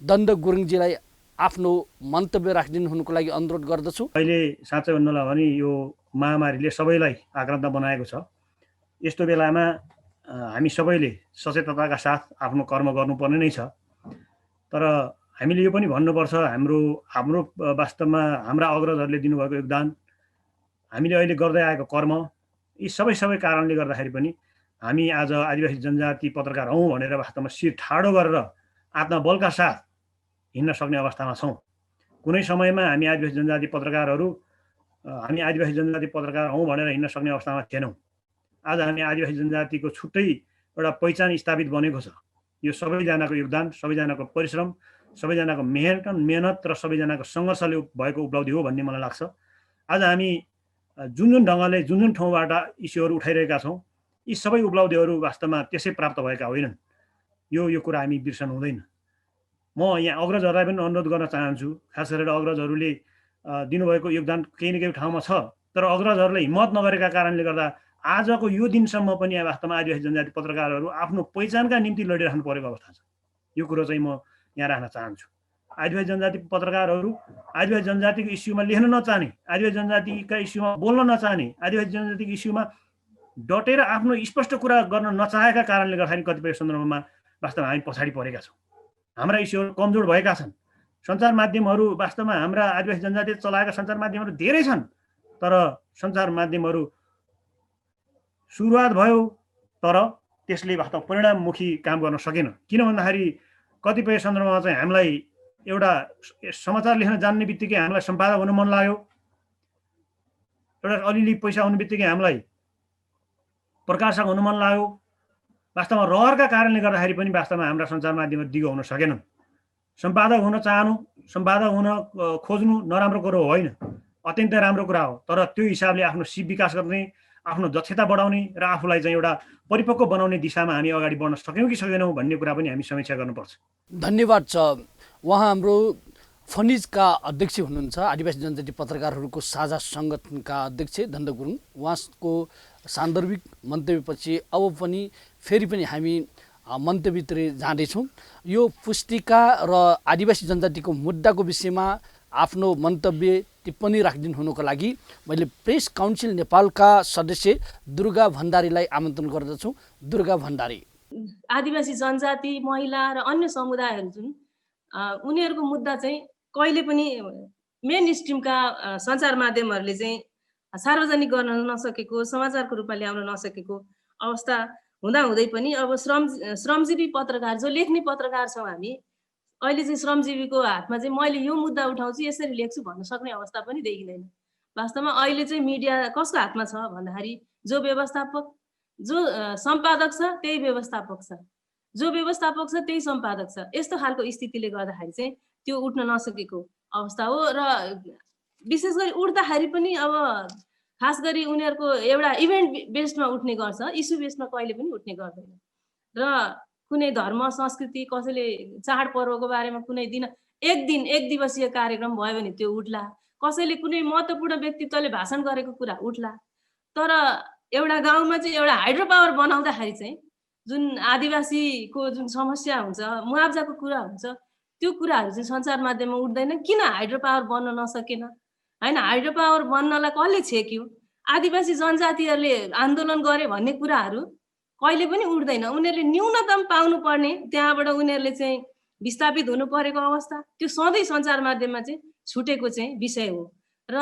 S1: दण्ड गुरुङजीलाई आफ्नो मन्तव्य राखिदिनु हुनुको लागि अनुरोध गर्दछु।
S16: अहिले साँच्चै भन्नुलाई भने यो महामारीले सबैलाई आक्रान्त बनाएको छ। यस्तो बेलामा हामी सबैले सचेतताका साथ आफ्नो कर्म गर्नुपर्ने नै छ। तर हामीले यो पनि भन्नुपर्छ, हाम्रो वास्तवमा हाम्रा अग्रजहरूले दिनुभएको योगदान, हामीले अहिले गर्दै आएको कर्म, यी सबै कारणले गर्दाखेरि पनि हामी आज आदिवासी जनजाति पत्रकार हौँ भनेर वास्तवमा शिर ठाडो गरेर आत्मबलका साथ हिँड्न सक्ने अवस्थामा छौँ। कुनै समयमा हामी आदिवासी जनजाति पत्रकार हौँ भनेर हिँड्न सक्ने अवस्थामा थिएनौँ। आज हामी आदिवासी जनजातिको छुट्टै एउटा पहिचान स्थापित बनेको छ। यो सबैजनाको योगदान, सबैजनाको परिश्रम, सबैजनाको मेहनत र सबैजनाको सङ्घर्षले भएको उपलब्धि हो भन्ने मलाई लाग्छ। आज हामी जुन ढङ्गले जुन ठाउँबाट इस्युहरू उठाइरहेका छौँ, यी सबै उपलब्धिहरू वास्तवमा त्यसै प्राप्त भएका होइनन्। यो कुरा हामी बिर्सन हुँदैन। म यहाँ अग्रजहरूलाई पनि अनुरोध गर्न चाहन्छु, खास गरेर अग्रजहरूले दिनुभएको योगदान केही न केही ठाउँमा छ, तर अग्रजहरूले हिम्मत नगरेका कारणले गर्दा आजको यो दिनसम्म पनि वास्तवमा आदिवासी जनजाति पत्रकारहरू आफ्नो पहिचानका निम्ति लडिरहनु परेको अवस्था छ। यो कुरो चाहिँ म यहाँ राख्न चाहन्छु। आदिवासी जनजाति पत्रकारहरू आदिवासी जनजातिको इस्युमा लेख्न नचाहने, आदिवासी जनजातिका इस्युमा बोल्न नचाहने, आदिवासी जनजातिको इस्युमा डटेर आफ्नो स्पष्ट कुरा गर्न नचाहेका कारणले गर्दाखेरि कतिपय सन्दर्भमा वास्तवमा हामी पछाडि परेका छौँ। हाम्रा इस्युहरू कमजोर भएका छन्। सञ्चार माध्यमहरू वास्तवमा हाम्रा आदिवासी जनजाति चलाएका सञ्चार माध्यमहरू धेरै छन्, तर सञ्चार माध्यमहरू सुरुवात भयो तर त्यसले वास्तव परिणाममुखी काम गर्न सकेन। किन भन्दाखेरि कतिपय सन्दर्भमा चाहिँ हामीलाई एउटा समाचार लेख्न जान्ने बित्तिकै हामीलाई सम्पादक हुन मन लाग्यो, एउटा अलिअलि पैसा आउने बित्तिकै हामीलाई प्रकाशक हुन मन लाग्यो। वास्तवमा रहरका कारणले गर्दाखेरि पनि वास्तवमा हाम्रा सञ्चार माध्यमहरू दिगो हुन सकेनन्। सम्पादक हुन चाहनु, सम्पादक हुन खोज्नु नराम्रो कुरो होइन, अत्यन्तै राम्रो कुरा हो। तर त्यो हिसाबले आफ्नो सिप विकास गर्ने, आफ्नो दक्षता बढाउने र आफूलाई चाहिँ एउटा परिपक्व बनाउने दिशामा हामी अगाडि बढ्न सक्यौँ कि सकेनौँ भन्ने कुरा पनि हामी समीक्षा गर्नुपर्छ।
S1: धन्यवाद छ। उहाँ हाम्रो फनिजका अध्यक्ष हुनुहुन्छ, आदिवासी जनजाति पत्रकारहरूको साझा सङ्गठनका अध्यक्ष दण्ड गुरुङ। उहाँको सान्दर्भिक मन्तव्यपछि अब पनि फेरि पनि हामी मन्तव्यतिर जाँदैछौँ। यो पुस्तिका र आदिवासी जनजातिको मुद्दाको विषयमा आफ्नो मन्तव्य टिप्पणी राखिदिनु हुनुको लागि मैले प्रेस काउन्सिल नेपालका सदस्य दुर्गा भण्डारीलाई आमन्त्रण गर्दछु। दुर्गा भण्डारी,
S17: आदिवासी जनजाति, महिला र अन्य समुदायहरू जुन उनीहरूको मुद्दा चाहिँ कहिले पनि मेन स्ट्रिमका सञ्चार माध्यमहरूले चाहिँ सार्वजनिक गर्न नसकेको, समाचारको रूपमा ल्याउन नसकेको अवस्था हुँदाहुँदै पनि अब श्रमजीवी पत्रकार जो लेख्ने पत्रकार छौँ हामी, अहिले चाहिँ श्रमजीवीको हातमा चाहिँ मैले यो मुद्दा उठाउँछु यसरी लेख्छु भन्न सक्ने अवस्था पनि देखिँदैन। वास्तवमा अहिले चाहिँ मिडिया कसको हातमा छ भन्दाखेरि जो व्यवस्थापक, जो सम्पादक छ त्यही व्यवस्थापक छ, जो व्यवस्थापक छ त्यही सम्पादक छ। यस्तो खालको स्थितिले गर्दाखेरि चाहिँ त्यो उठ्न नसकेको अवस्था हो। र विशेष गरी उठ्दाखेरि पनि अब खास गरी उनीहरूको एउटा इभेन्ट बेस्डमा उठ्ने गर्छ, इस्यु बेस्डमा कहिले पनि उठ्ने गर्दैन। र कुनै धर्म संस्कृति कसैले चाडपर्वको बारेमा कुनै एक दिवसीय कार्यक्रम भयो भने त्यो उठ्ला, कसैले कुनै महत्त्वपूर्ण व्यक्तित्वले भाषण गरेको कुरा उठ्ला। तर एउटा गाउँमा चाहिँ एउटा हाइड्रो पावर बनाउँदाखेरि चाहिँ जुन आदिवासीको जुन समस्या हुन्छ, मुआब्जाको कुरा हुन्छ, त्यो कुराहरू चाहिँ सञ्चार माध्यममा उठ्दैन। किन हाइड्रो पावर बन्न नसकेन? होइन, हाइड्रो पावर बन्नलाई कसले छेक्यो? आदिवासी जनजातिहरूले आन्दोलन गरे भन्ने कुराहरू कहिले पनि उठ्दैन। उनीहरूले न्यूनतम पाउनुपर्ने त्यहाँबाट उनीहरूले चाहिँ विस्थापित हुनु परेको अवस्था त्यो सधैँ सञ्चार माध्यममा चाहिँ छुटेको चाहिँ विषय हो। र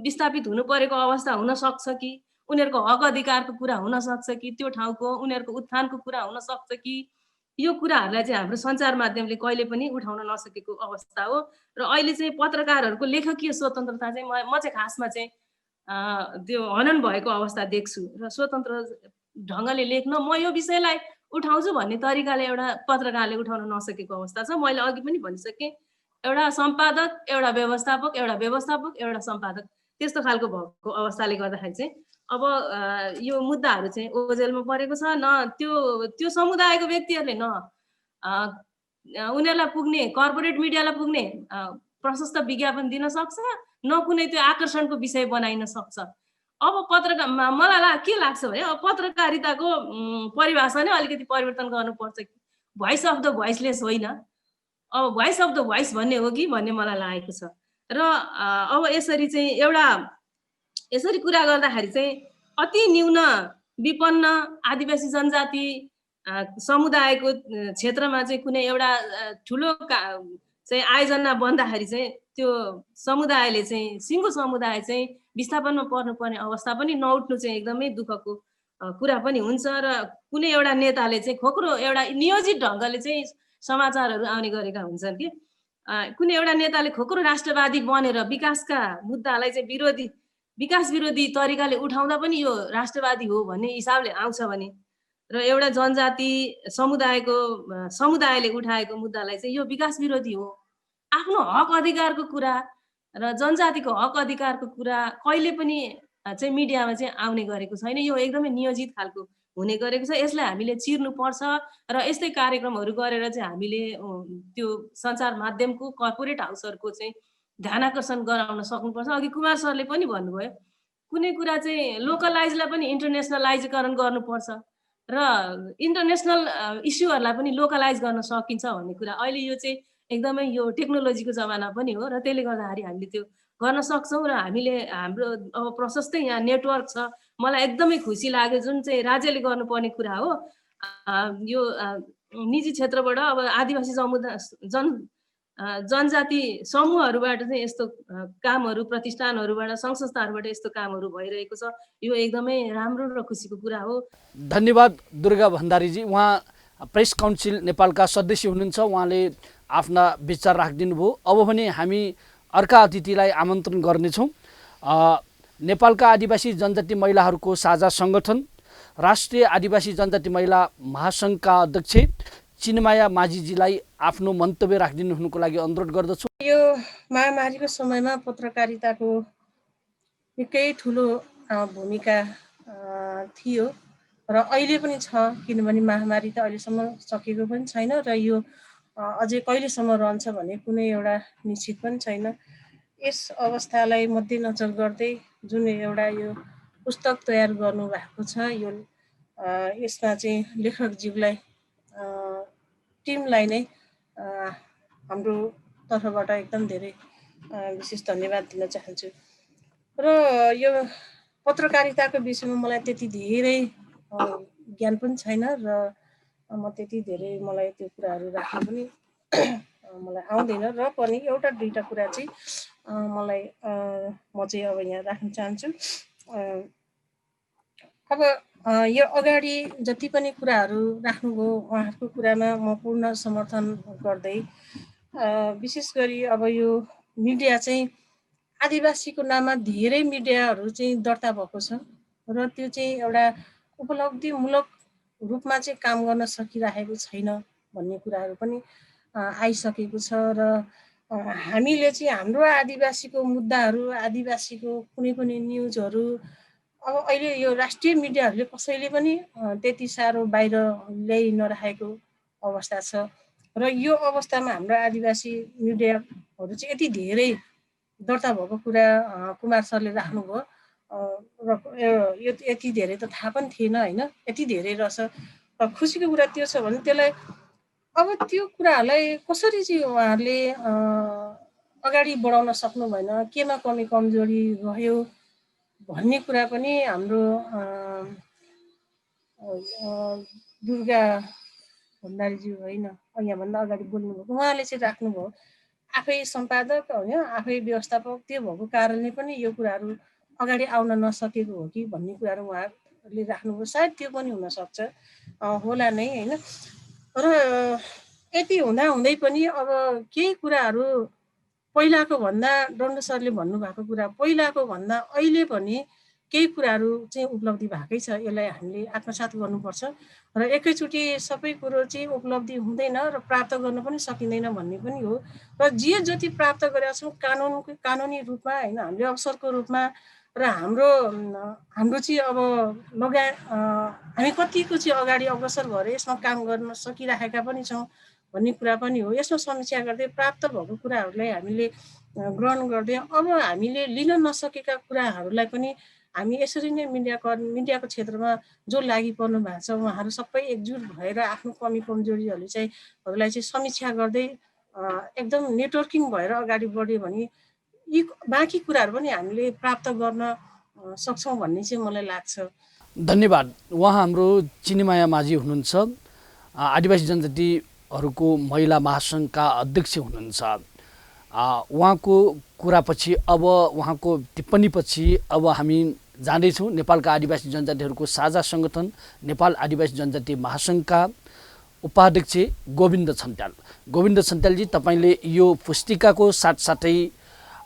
S17: विस्थापित हुनु परेको अवस्था हुन सक्छ कि उनीहरूको हक अधिकारको कुरा हुन सक्छ कि त्यो ठाउँको उनीहरूको उत्थानको कुरा हुन सक्छ कि यो कुराहरूलाई चाहिँ हाम्रो सञ्चार माध्यमले कहिले पनि उठाउन नसकेको अवस्था हो। र अहिले चाहिँ पत्रकारहरूको लेखकीय स्वतन्त्रता चाहिँ म चाहिँ खासमा चाहिँ त्यो हनन भएको अवस्था देख्छु। र स्वतन्त्र ढङ्गले लेख्न, म यो विषयलाई उठाउँछु भन्ने तरिकाले एउटा पत्रकारले उठाउन नसकेको अवस्था छ। मैले अघि पनि भनिसकेँ, एउटा सम्पादक, एउटा व्यवस्थापक, एउटा सम्पादक, त्यस्तो खालको भएको अवस्थाले गर्दाखेरि चाहिँ अब यो मुद्दाहरू चाहिँ ओझेलमा परेको छ। न त्यो समुदायको व्यक्तिहरूले न उनीहरूलाई पुग्ने कर्पोरेट मिडियालाई पुग्ने प्रशस्त विज्ञापन दिन सक्छ, न कुनै त्यो आकर्षणको विषय बनाइन सक्छ। अब मलाई के लाग्छ भने अब पत्रकारिताको परिभाषा नै अलिकति परिवर्तन गर्नुपर्छ कि भोइस अफ द भोइसलेस होइन, अब भोइस अफ द भोइस भन्ने हो कि भन्ने मलाई लागेको छ। र अब यसरी चाहिँ यसरी कुरा गर्दाखेरि चाहिँ अति न्यून विपन्न आदिवासी जनजाति समुदायको क्षेत्रमा चाहिँ कुनै एउटा ठुलो चाहिँ आयोजना बन्दाखेरि चाहिँ त्यो समुदायले चाहिँ सिङ्गो समुदाय चाहिँ विस्थापनमा पर्नुपर्ने अवस्था पनि नउठ्नु चाहिँ एकदमै दुःखको कुरा पनि हुन्छ। र कुनै एउटा नेताले चाहिँ खोक्रो एउटा नियोजित ढङ्गले चाहिँ समाचारहरू आउने गरेका हुन्छन् कि कुनै एउटा नेताले खोक्रो राष्ट्रवादी बनेर विकासका मुद्दालाई चाहिँ विकास विरोधी तरिकाले उठाउँदा पनि यो राष्ट्रवादी हो भन्ने हिसाबले आउँछ भने र एउटा जनजाति समुदायले उठाएको मुद्दालाई चाहिँ यो विकास विरोधी हो, आफ्नो हक अधिकारको कुरा र जनजातिको हक अधिकारको कुरा कहिले पनि चाहिँ मिडियामा चाहिँ आउने गरेको छैन। यो एकदमै नियोजित खालको हुने गरेको छ। यसलाई हामीले चिर्नुपर्छ र यस्तै कार्यक्रमहरू गरेर चाहिँ हामीले त्यो सञ्चार माध्यमको कर्पोरेट हाउसहरूको चाहिँ ध्यान आकर्षण गराउन सक्नुपर्छ। अघि कुमार सरले पनि भन्नुभयो, कुनै कुरा चाहिँ लोकलाइजलाई पनि इन्टरनेसनलाइजकरण गर्नुपर्छ र इन्टरनेसनल इस्युहरूलाई पनि लोकलाइज गर्न सकिन्छ भन्ने कुरा अहिले यो चाहिँ एकदमै यो टेक्नोलोजीको जमाना पनि हो। र त्यसले गर्दाखेरि हामीले त्यो गर्न सक्छौँ र हामीले हाम्रो अब प्रशस्तै यहाँ नेटवर्क छ। मलाई एकदमै खुसी लाग्यो जुन चाहिँ राज्यले गर्नुपर्ने कुरा हो, यो निजी क्षेत्रबाट अब आदिवासी जनजाति समूहहरूबाट चाहिँ यस्तो कामहरू, प्रतिष्ठानहरूबाट, सङ्घ संस्थाहरूबाट यस्तो कामहरू भइरहेको छ। यो एकदमै राम्रो र खुसीको कुरा हो।
S1: धन्यवाद दुर्गा भण्डारीजी। उहाँ प्रेस काउन्सिल नेपालका सदस्य हुनुहुन्छ, उहाँले आफ्ना विचार राखिदिनु भयो। अब भने हामी अर्का अतिथिलाई आमन्त्रण गर्नेछौँ। नेपालका आदिवासी जनजाति महिलाहरूको साझा सङ्गठन राष्ट्रिय आदिवासी जनजाति महिला महासङ्घका अध्यक्ष चिनमाया माझीजीलाई आफ्नो मन्तव्य राखिदिनु हुनुको लागि अनुरोध गर्दछु।
S18: यो महामारीको समयमा पत्रकारिताको निकै ठुलो भूमिका थियो र अहिले पनि छ, किनभने महामारी त अहिलेसम्म सकेको पनि छैन र यो अझै कहिलेसम्म रहन्छ भन्ने कुनै एउटा निश्चित पनि छैन। यस अवस्थालाई मध्यनजर गर्दै जुन एउटा यो पुस्तक तयार गर्नुभएको छ। यो यसमा चाहिँ लेखकज्यूलाई टिमलाई नै हाम्रो तर्फबाट एकदम धेरै विशेष धन्यवाद दिन चाहन्छु। र यो पत्रकारिताको विषयमा मलाई त्यति धेरै ज्ञान पनि छैन र म त्यति धेरै मलाई त्यो कुराहरू राख्न पनि मलाई आउँदैन र पनि एउटा दुईटा कुरा चाहिँ मलाई म चाहिँ अब यहाँ राख्न चाहन्छु। अब यो अगाडि जति पनि कुराहरू राख्नुभयो उहाँहरूको कुरामा म पूर्ण समर्थन गर्दै विशेष गरी अब यो मिडिया चाहिँ आदिवासीको नाममा धेरै मिडियाहरू चाहिँ दर्ता भएको छ र त्यो चाहिँ एउटा उपलब्धिमूलक रूपमा चाहिँ काम गर्न सकिरहेको छैन भन्ने कुराहरू पनि आइसकेको छ र हामीले चाहिँ हाम्रो आदिवासीको मुद्दाहरू आदिवासीको कुनै पनि न्युजहरू अब अहिले यो राष्ट्रिय मिडियाहरूले कसैले पनि त्यति साह्रो बाहिर ल्याइ नराखेको अवस्था छ र यो अवस्थामा हाम्रो आदिवासी मिडियाहरू चाहिँ यति धेरै दर्ता भएको कुरा कुमार सरले राख्नुभयो र यो यति धेरै त थाहा पनि थिएन होइन, यति धेरै रहेछ। र खुसीको कुरा त्यो छ भने त्यसलाई अब त्यो कुराहरूलाई कसरी चाहिँ उहाँहरूले अगाडि बढाउन सक्नु भएन, केमा कमी कमजोरी रह्यो भन्ने कुरा पनि हाम्रो दुर्गा भण्डारीज्यू होइन यहाँभन्दा अगाडि बोल्नुभयो उहाँले चाहिँ राख्नुभयो। आफै सम्पादक होइन आफै व्यवस्थापक त्यो भएको कारणले पनि यो कुराहरू अगाडि आउन नसकेको हो कि भन्ने कुराहरू उहाँहरूले राख्नुभयो। सायद त्यो पनि हुनसक्छ होला नै होइन। र यति हुँदाहुँदै पनि अब केही कुराहरू पहिलाको भन्दा डन्डो सरले भन्नुभएको कुरा पहिलाको भन्दा अहिले पनि केही कुराहरू चाहिँ उपलब्धि भएकै छ। यसलाई हामीले आत्मसात गर्नुपर्छ र एकैचोटि सबै कुरो चाहिँ उपलब्धि हुँदैन र प्राप्त गर्न पनि सकिँदैन भन्ने पनि हो। र जे जति प्राप्त गरेका छौँ कानुनी रूपमा होइन हामीले अवसरको रूपमा र हाम्रो चाहिँ अब हामी कतिको चाहिँ अगाडि अग्रसर भएर यसमा काम गर्न सकिराखेका पनि छौँ भन्ने कुरा पनि हो। यसमा समीक्षा गर्दै प्राप्त भएको कुराहरूलाई हामीले ग्रहण गर्दै अब हामीले लिन नसकेका कुराहरूलाई पनि हामी यसरी नै मिडियाको क्षेत्रमा जो लागि पर्नु भएको छ उहाँहरू सबै एकजुट भएर आफ्नो कमी कमजोरीहरूलाई चाहिँ समीक्षा गर्दै एकदम नेटवर्किङ भएर अगाडि बढ्यो भने यी बाँकी कुराहरू पनि हामीले प्राप्त गर्न सक्छौँ भन्ने चाहिँ मलाई लाग्छ।
S1: धन्यवाद। उहाँ हाम्रो चिनीमाया माझी हुनुहुन्छ, आदिवासी जनजातिहरूको महिला महासङ्घका अध्यक्ष हुनुहुन्छ। उहाँको कुरापछि अब उहाँको टिप्पणीपछि अब हामी जाँदैछौँ नेपालका आदिवासी जनजातिहरूको साझा सङ्गठन नेपाल आदिवासी जनजाति महासङ्घका उपाध्यक्ष गोविन्द छन्त्याल। गोविन्द छन्त्यालजी, तपाईँले यो पुस्तिकाको साथसाथै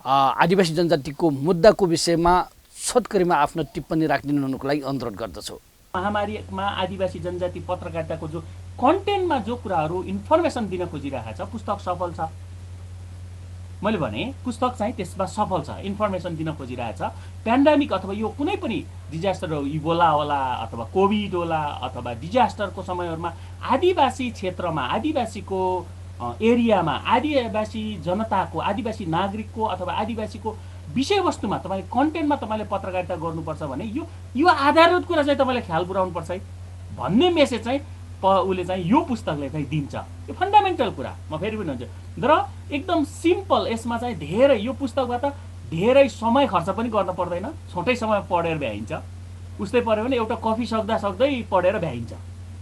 S1: आदिवासी जनजातिको मुद्दाको विषयमा छोटकरीमा आफ्नो टिप्पणी राखिदिनु हुनुको लागि अनुरोध गर्दछु।
S19: महामारीमा आदिवासी जनजाति पत्रकारिताको जो कन्टेन्टमा जो कुराहरू इन्फर्मेसन दिन खोजिरहेको छ पुस्तक सफल छ। मैले भने पुस्तक चाहिँ त्यसमा सफल छ, इन्फर्मेसन दिन खोजिरहेछ। पेन्डेमिक अथवा यो कुनै पनि डिजास्टर इबोला होला अथवा कोभिड होला अथवा डिजास्टरको समयहरूमा आदिवासी क्षेत्रमा आदिवासीको एरियामा आदिवासी जनताको आदिवासी नागरिकको अथवा आदिवासीको विषयवस्तुमा तपाईँले कन्टेन्टमा तपाईँले पत्रकारिता गर्नुपर्छ भने यो आधारभूत कुरा चाहिँ तपाईँले ख्याल पुर्याउनुपर्छ है भन्ने मेसेज चाहिँ उसले चाहिँ यो पुस्तकले चाहिँ दिन्छ। यो फन्डामेन्टल कुरा म फेरि पनि भन्छु र एकदम सिम्पल। यसमा चाहिँ धेरै यो पुस्तकबाट धेरै समय खर्च पनि गर्न पर्दैन, छोटै समय पढेर भ्याइन्छ। उस्तै पऱ्यो भने एउटा कफी सक्दै पढेर भ्याइन्छ।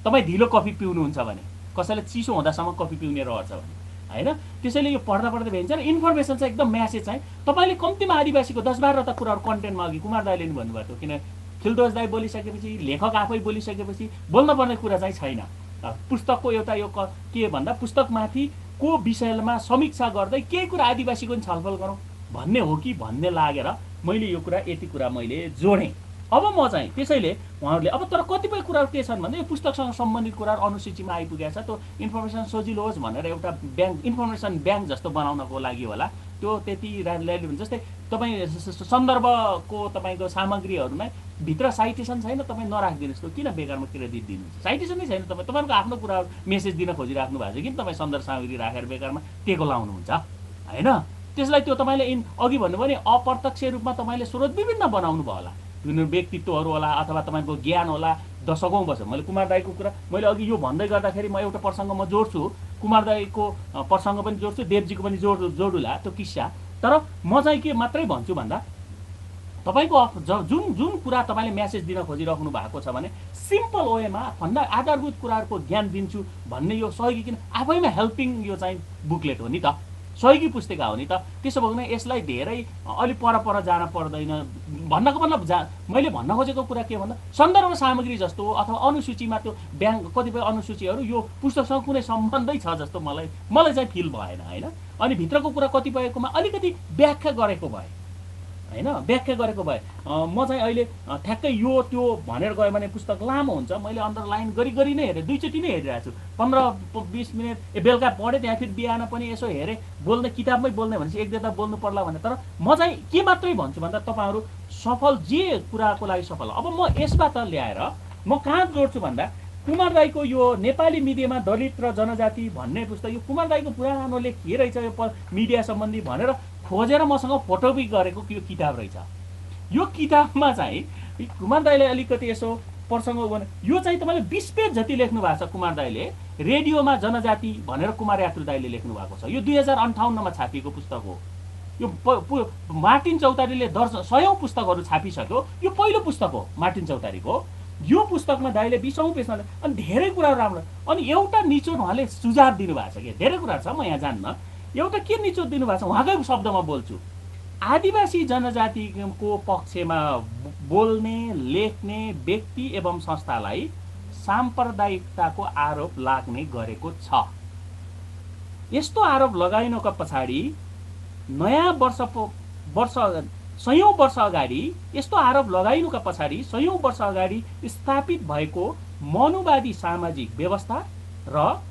S19: तपाईँ ढिलो कफी पिउनुहुन्छ भने, कसैले चिसो हुँदासम्म कफी पिउने रहर छ भने होइन, त्यसैले यो पढ्दा भ्याइन्छ। र इन्फर्मेसन चाहिँ एकदम म्यासेज चाहिँ तपाईँले कम्तीमा आदिवासीको 10-12 कुराहरू कन्टेन्टमा अघि कुमार दाईले नि भन्नुभएको, किन खिलदोज दाई बोलिसकेपछि लेखक आफै बोलिसकेपछि बोल्न पर्ने कुरा चाहिँ छैन। पुस्तकको एउटा यो के भन्दा पुस्तकमाथि को विषयमा समीक्षा गर्दै केही कुरा आदिवासीको पनि छलफल गरौँ भन्ने हो कि भन्ने लागेर मैले यो कुरा यति कुरा मैले जोडेँ। अब म चाहिँ त्यसैले उहाँहरूले अब तर कतिपय कुराहरू के छन् भन्दा यो पुस्तकसँग सम्बन्धित कुराहरू अनुसूचीमा आइपुगेको छ। त्यो इन्फर्मेसन सजिलो होस् भनेर एउटा ब्याङ्क इन्फर्मेसन ब्याङ्क जस्तो बनाउनको लागि होला। त्यो त्यति रेलिभेन्ट जस्तै तपाईँ सन्दर्भको तपाईँको सामग्रीहरूमा भित्र साइटेसन छैन, तपाईँ नराखिदिनुहोस्। त्यो किन बेकारमा क्रेडिट दिनुहुन्छ? साइटेसनै छैन, तपाईँको आफ्नो कुराहरू मेसेज दिन खोजिराख्नु भएको छ, किन तपाईँ सन्दर्भ सामग्री राखेर बेकारमा टेको लाउनुहुन्छ होइन? त्यसलाई त्यो तपाईँले अघि भन्नुभयो नि अप्रत्यक्ष रूपमा तपाईँले स्रोत विभिन्न बनाउनु भयो होला। जुन व्यक्तित्वहरू होला अथवा तपाईँको ज्ञान होला दशकौँ वर्ष। मैले कुमार दाईको कुरा मैले अघि यो भन्दै गर्दाखेरि म एउटा प्रसङ्ग म जोड्छु, कुमार दाईको प्रसङ्ग पनि जोड्छु, देवजीको पनि जोडुला त्यो किस्सा। तर म चाहिँ के मात्रै भन्छु भन्दा तपाईँको जुन जुन कुरा तपाईँले म्यासेज दिन खोजिराख्नु भएको छ भने सिम्पल वेमा भन्दा आधारभूत कुराहरूको ज्ञान दिन्छु भन्ने यो सहयोगी किन आफैमा हेल्पिङ यो चाहिँ बुकलेट हो नि त, सहयोगी पुस्तिका हो नि त। त्यसो भयो भने यसलाई धेरै अलि पर जान पर्दैन। भन्नको मतलब मैले भन्न खोजेको कुरा के भन्दा सन्दर्भ सामग्री जस्तो अथवा अनुसूचीमा त्यो कतिपय अनुसूचीहरू यो पुस्तकसँग कुनै सम्बन्धै छ जस्तो मलाई चाहिँ फिल भएन होइन। अनि भित्रको कुरा कतिपयकोमा अलिकति व्याख्या गरेको भए होइन, व्याख्या गरेको भए म चाहिँ अहिले ठ्याक्कै यो त्यो भनेर गयो भने पुस्तक लामो हुन्छ। मैले अन्डरलाइन गरी नै हेरेँ, दुईचोटि नै हेरिरहेको छु, 15-20 मिनट बेलुका पढेँ, त्यहाँ फेरि बिहान पनि यसो हेरेँ, बोल्ने किताबमै बोल्ने भनेपछि एक दुईवटा बोल्नु पर्ला भने। तर म चाहिँ के मात्रै भन्छु भन्दा तपाईँहरू सफल जे कुराको लागि सफल। अब म यसबाट ल्याएर म कहाँ जोड्छु भन्दा कुमार दाईको यो नेपाली मिडियामा दलित र जनजाति भन्ने पुस्तक, यो कुमार दाईको पुरानो लेख के रहेछ यो मिडिया सम्बन्धी भनेर खोजेर मसँग फोटोकपी गरेको यो किताब रहेछ। यो किताबमा चाहिँ कुमार दाईले अलिकति यसो प्रसङ्ग भने यो चाहिँ तपाईँले 20 पेज जति लेख्नु भएको छ कुमार दाईले। रेडियोमा जनजाति भनेर कुमार यात्रु दाईले लेख्नु भएको छ। यो 2058मा छापिएको पुस्तक हो। यो मार्टिन चौतारीले 100औं पुस्तकहरू छापिसक्यो, यो पहिलो पुस्तक हो मार्टिन चौतारीको। यो पुस्तकमा दाईले 20औं पेजमा अनि धेरै कुराहरू राम्रो। अनि एउटा निचोड उहाँले सुझाव दिनुभएको छ कि धेरै कुरा छ म यहाँ जान्न, एउटा के निचोड दिनुभएको छ उहाँकै शब्दमा बोल्छु। आदिवासी जनजातिको पक्षमा बोल्ने लेख्ने व्यक्ति एवं संस्थालाई साम्प्रदायिकताको आरोप लाग्ने गरेको छ। यस्तो आरोप लगाइनुका पछाडि नयाँ सयौं वर्ष अगाडि यस्तो आरोप लगाइनुका पछाडि सयौं वर्ष अगाडि स्थापित भएको मनुवादी सामाजिक व्यवस्था र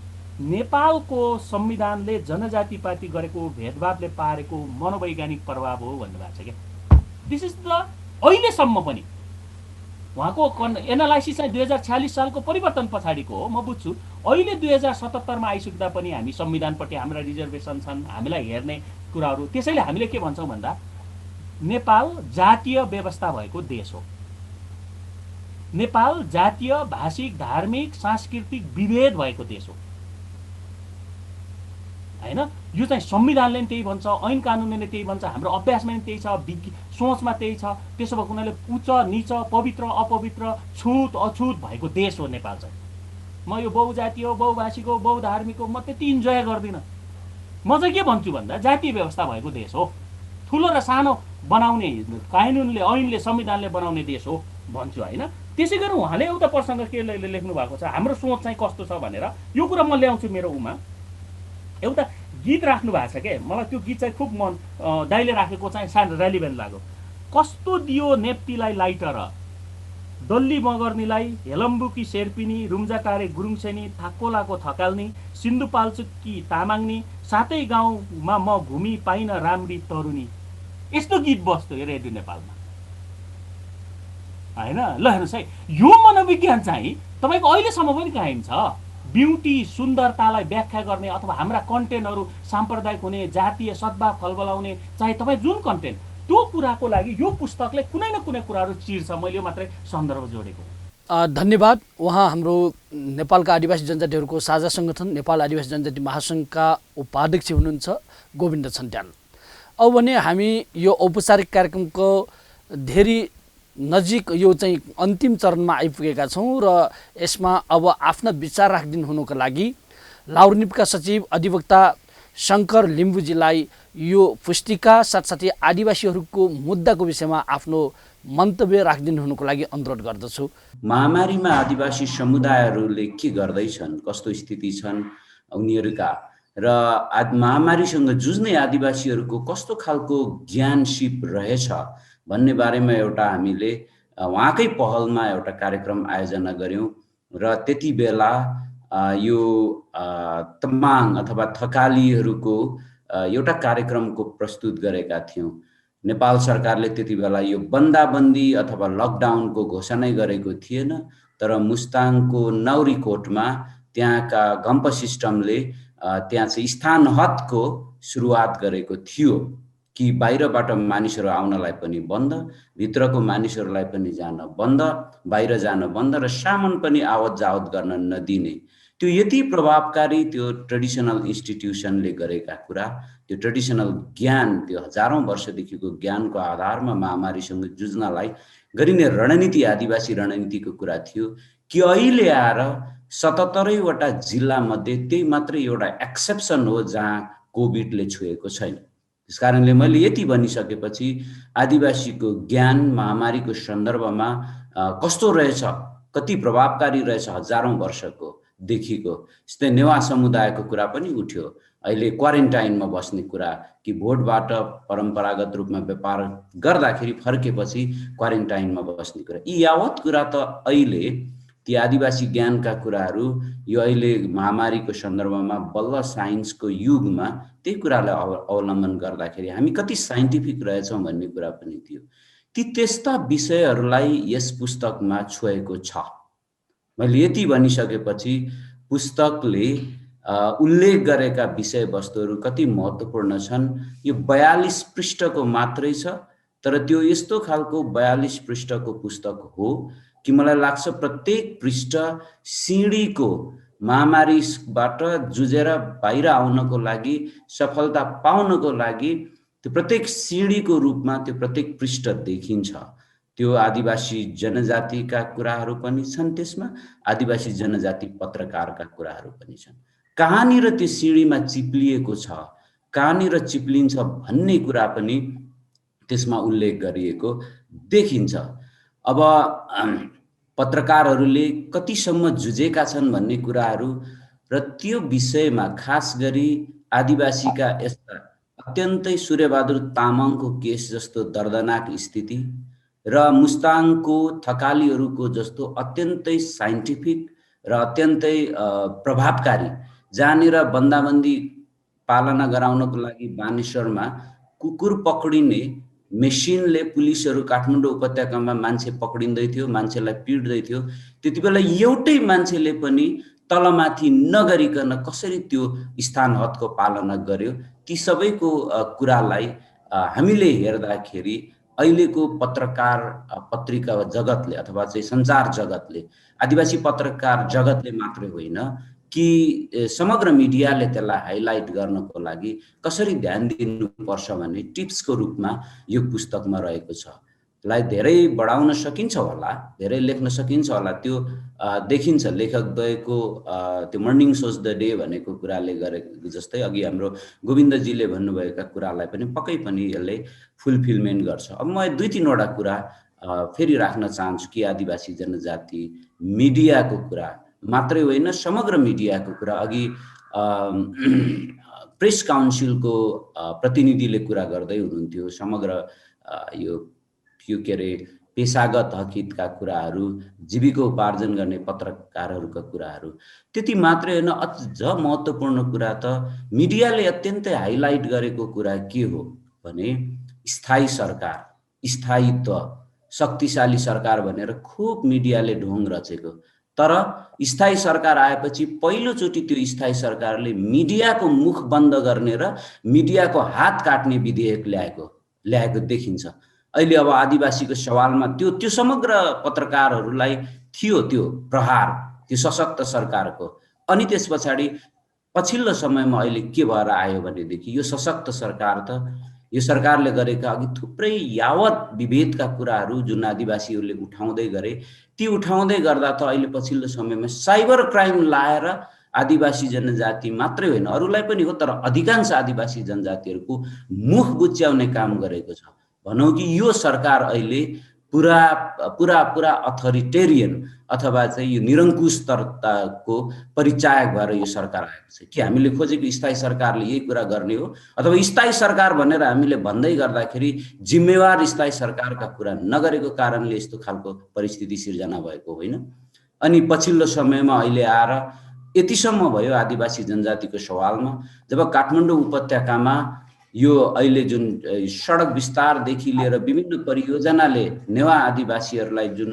S19: नेपालको संविधानले जनजातिपाति गरेको भेदभावले पारेको मनोवैज्ञानिक प्रभाव हो भन्नुभएको छ क्या। दिस इज द अहिलेसम्म पनि उहाँको एनालाइसिस चाहिँ 2046 सालको परिवर्तन पछाडिको हो म बुझ्छु। अहिले 2077मा आइसक्दा पनि हामी संविधानपट्टि हाम्रा रिजर्भेसन छन्, हामीलाई हेर्ने कुराहरू। त्यसैले हामीले के भन्छौँ भन्दा नेपाल जातीय व्यवस्था भएको देश हो। नेपाल जातीय भाषिक धार्मिक सांस्कृतिक विभेद भएको देश हो हैन। यो चाहिँ संविधानले पनि त्यही भन्छ, ऐन कानुनले पनि त्यही भन्छ, हाम्रो अभ्यासमा पनि त्यही छ, सोचमा त्यही छ। त्यसो भएको हुनाले उच्च नीच पवित्र अपवित्र छुत अछुत भएको देश हो नेपाल चाहिँ। म यो बहुजातीय हो बहुभाषिक हो बहुधार्मिक हो म त्यति इन्जोय गर्दिनँ। म चाहिँ के भन्छु भन्दा जातीय व्यवस्था भएको देश हो, ठुलो र सानो बनाउने कानुनले ऐनले संविधानले बनाउने देश हो भन्छु होइन। त्यसै गरी उहाँले एउटा प्रसङ्ग के लेख्नु भएको छ हाम्रो सोच चाहिँ कस्तो छ भनेर यो कुरा म ल्याउँछु मेरो उमा। एउटा गीत राख्नु भएको छ के, मलाई त्यो गीत चाहिँ खुब मन दाइले राखेको चाहिँ सानो रेलिभेन्ट लाग्यो। कस्तो दियो नेप्टीलाई लाइटर दल्ली मगर्नीलाई हेलम्बुकी शेर्पिनी रुम्जाटारे गुरुङसेनी थाक्कोलाको थकाल्नी सिन्धुपाल्चुकी तामाङ्नी सातै गाउँमा म भूमि पाइन राम्री तरुनी। यस्तो गीत बस्यो यो रेडियो नेपालमा हैन। ल हेर्नुहोस् है, यो मनोविज्ञान चाहिँ तपाईँको अहिलेसम्म पनि कायम छ। ब्युटी सुन्दरतालाई व्याख्या गर्ने अथवा हाम्रा कन्टेन्टहरू साम्प्रदायिक हुने जातीय सद्भाव फलबलाउने चाहे तपाईँ जुन कन्टेन्ट त्यो कुराको लागि यो पुस्तकले कुनै न कुनै कुराहरू चिर्छ। मैले यो मात्रै सन्दर्भ जोडेको।
S1: धन्यवाद। उहाँ हाम्रो नेपालका आदिवासी जनजातिहरूको साझा सङ्गठन नेपाल आदिवासी जनजाति महासङ्घका उपाध्यक्ष हुनुहुन्छ गोविन्द छन्ट्याल। अब भने हामी यो औपचारिक कार्यक्रमको धेरै नजिक यो चाहिँ अन्तिम चरणमा आइपुगेका छौँ र यसमा अब आफ्ना विचार राखिदिनु हुनुको लागि लाउरनिपका सचिव अधिवक्ता शङ्कर लिम्बुजीलाई यो पुस्तिका साथसाथै आदिवासीहरूको मुद्दाको विषयमा आफ्नो मन्तव्य राखिदिनु हुनुको लागि अनुरोध गर्दछु।
S20: महामारीमा आदिवासी समुदायहरूले के गर्दैछन्, कस्तो स्थिति छन् उनीहरूका, र महामारीसँग जुझ्ने आदिवासीहरूको कस्तो खालको ज्ञान सिप रहेछ भन्ने बारेमा एउटा हामीले उहाँकै पहलमा एउटा कार्यक्रम आयोजना गऱ्यौँ र त्यति बेला यो तमाङ अथवा थकालीहरूको एउटा कार्यक्रमको प्रस्तुत गरेका थियौँ। नेपाल सरकारले त्यति बेला यो बन्दाबन्दी अथवा लकडाउनको घोषणा गरेको थिएन, तर मुस्ताङको नौरीकोटमा त्यहाँका गम्प सिस्टमले त्यहाँ चाहिँ स्थानहदको सुरुवात गरेको थियो कि बाहिरबाट मानिसहरू आउनलाई पनि बन्द, भित्रको मानिसहरूलाई पनि जान बन्द, बाहिर जान बन्द र सामान पनि आवत जावत गर्न नदिने, त्यो यति प्रभावकारी त्यो ट्रेडिसनल इन्स्टिट्युसनले गरेका कुरा, त्यो ट्रेडिसनल ज्ञान, त्यो हजारौँ वर्षदेखिको ज्ञानको आधारमा महामारीसँग जुझ्नलाई गरिने रणनीति आदिवासी रणनीतिको कुरा थियो कि अहिले आएर 77वटा जिल्लामध्ये त्यही मात्रै एउटा एक्सेप्सन हो जहाँ कोभिडले छुएको छैन। त्यस कारणले मैले यति भनिसकेपछि आदिवासीको ज्ञान महामारीको सन्दर्भमा कस्तो रहेछ, कति प्रभावकारी रहेछ हजारौँ वर्षको देखिको, यस्तै नेवा समुदायको कुरा पनि उठ्यो। अहिले क्वारेन्टाइनमा बस्ने कुरा कि भोटबाट परम्परागत रूपमा व्यापार गर्दाखेरि फर्केपछि क्वारेन्टाइनमा बस्ने कुरा, यी यावत कुरा त अहिले ती आदिवासी ज्ञानका कुराहरू यो अहिले महामारीको सन्दर्भमा बल्ल साइन्सको युगमा त्यही कुरालाई अवलम्बन गर्दाखेरि हामी कति साइन्टिफिक रहेछौँ भन्ने कुरा पनि थियो। ती त्यस्ता विषयहरूलाई यस पुस्तकमा छोएको छ। मैले यति भनिसकेपछि पुस्तकले उल्लेख गरेका विषयवस्तुहरू कति महत्त्वपूर्ण छन्। यो 42 पृष्ठको मात्रै छ, तर त्यो यस्तो खालको 42 पृष्ठको पुस्तक हो कि मलाई लाग्छ प्रत्येक पृष्ठ सिँढीको महामारीबाट जुझेर बाहिर आउनको लागि, सफलता पाउनको लागि त्यो प्रत्येक सिँढीको रूपमा त्यो प्रत्येक पृष्ठ देखिन्छ। त्यो आदिवासी जनजातिका कुराहरू पनि छन्, त्यसमा आदिवासी जनजाति पत्रकारका कुराहरू पनि छन्। कहाँनिर त्यो सिँढीमा चिप्लिएको छ, कहाँनिर चिप्लिन्छ भन्ने कुरा पनि त्यसमा उल्लेख गरिएको देखिन्छ। अब पत्रकारहरूले कतिसम्म जुझेका छन् भन्ने कुराहरू र त्यो विषयमा खास गरी आदिवासीका यस्ता अत्यन्तै सूर्यबहादुर तामाङको केस जस्तो दर्दनाक स्थिति र मुस्ताङको थकालीहरूको जस्तो अत्यन्तै साइन्टिफिक र अत्यन्तै प्रभावकारी, जहाँनिर बन्दाबन्दी पालना गराउनको लागि बानेश्वरमा कुकुर पक्रिने मेसिनले पुलिसहरू काठमाडौँ उपत्यकामा मान्छे पक्रिँदै थियो, मान्छेलाई पिट्दै थियो, त्यति बेला एउटै मान्छेले पनि तलमाथि नगरिकन कसरी त्यो स्थान हदको पालना गर्यो, ती सबैको कुरालाई हामीले हेर्दाखेरि अहिलेको पत्रकार पत्रिका जगतले अथवा चाहिँ सञ्चार जगतले, आदिवासी पत्रकार जगतले मात्रै होइन कि समग्र मिडियाले त्यसलाई हाइलाइट गर्नको लागि कसरी ध्यान दिनुपर्छ भन्ने टिप्सको रूपमा यो पुस्तकमा रहेको छ। त्यसलाई धेरै बढाउन सकिन्छ होला, धेरै लेख्न सकिन्छ होला, त्यो देखिन्छ लेखकद्वयको त्यो मर्निङ सोज द डे भनेको कुराले गरेको जस्तै अघि हाम्रो गोविन्दजीले भन्नुभएका कुरालाई पनि पक्कै पनि यसले फुलफिलमेन्ट गर्छ। अब म 2-3वटा कुरा फेरि राख्न चाहन्छु कि आदिवासी जनजाति मिडियाको कुरा मात्रै होइन, समग्र मिडियाको कुरा। अघि प्रेस काउन्सिलको प्रतिनिधिले कुरा गर्दै हुनुहुन्थ्यो, समग्र यो के अरे पेसागत हकितका कुराहरू, जीविकोपार्जन गर्ने पत्रकारहरूका कुराहरू। त्यति मात्रै होइन, अझ महत्त्वपूर्ण कुरा त मिडियाले अत्यन्तै हाइलाइट गरेको कुरा के हो भने स्थायी सरकार, स्थायित्व, शक्तिशाली सरकार भनेर खुब मिडियाले ढोङ रचेको। तर स्थायी सरकार आएपछि पहिलोचोटि त्यो स्थायी सरकारले मिडियाको मुख बन्द गर्ने र मिडियाको हात काट्ने विधेयक ल्याएको देखिन्छ। अहिले अब आदिवासीको सवालमा त्यो समग्र पत्रकारहरूलाई थियो त्यो प्रहार, त्यो सशक्त सरकारको। अनि त्यस पछाडि पछिल्लो समयमा अहिले के भएर आयो भनेदेखि यो सशक्त सरकार त यो सरकारले गरेका अघि थुप्रै यावत विभेदका कुराहरू जुन आदिवासीहरूले उठाउँदै गरे, ती उठाउँदै गर्दा त अहिले पछिल्लो समयमा साइबर क्राइम लाएर आदिवासी जनजाति मात्रै होइन अरूलाई पनि हो, तर अधिकांश आदिवासी जनजातिहरूको मुख बुच्याउने काम गरेको छ। भनौँ कि यो सरकार अहिले पुरा अथोरिटेरियन अथवा चाहिँ यो निरङ्कुशताको परिचायक भएर यो सरकार आएको छ। कि हामीले खोजेको स्थायी सरकारले यही कुरा गर्ने हो, अथवा स्थायी सरकार भनेर हामीले भन्दै गर्दाखेरि जिम्मेवार स्थायी सरकारका कुरा नगरेको कारणले यस्तो खालको परिस्थिति सिर्जना भएको होइन। अनि पछिल्लो समयमा अहिले आएर यतिसम्म भयो आदिवासी जनजातिको सवालमा, जब काठमाडौँ उपत्यकामा यो अहिले जुन सडक विस्तारदेखि लिएर विभिन्न परियोजनाले नेवा आदिवासीहरूलाई जुन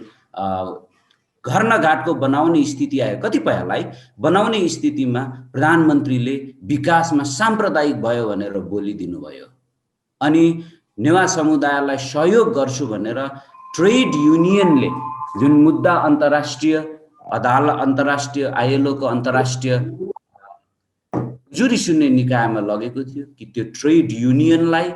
S20: घर न घाटको बनाउने स्थिति आयो, कतिपयलाई बनाउने स्थितिमा प्रधानमन्त्रीले विकासमा साम्प्रदायिक भयो भनेर बोलिदिनु भयो। अनि नेवा समुदायलाई सहयोग गर्छु भनेर ट्रेड युनियनले जुन मुद्दा अन्तर्राष्ट्रिय अदालत, अन्तर्राष्ट्रिय ILO को अन्तर्राष्ट्रिय जुरी सुन्ने निकायमा लगेको थियो कि त्यो ट्रेड युनियनलाई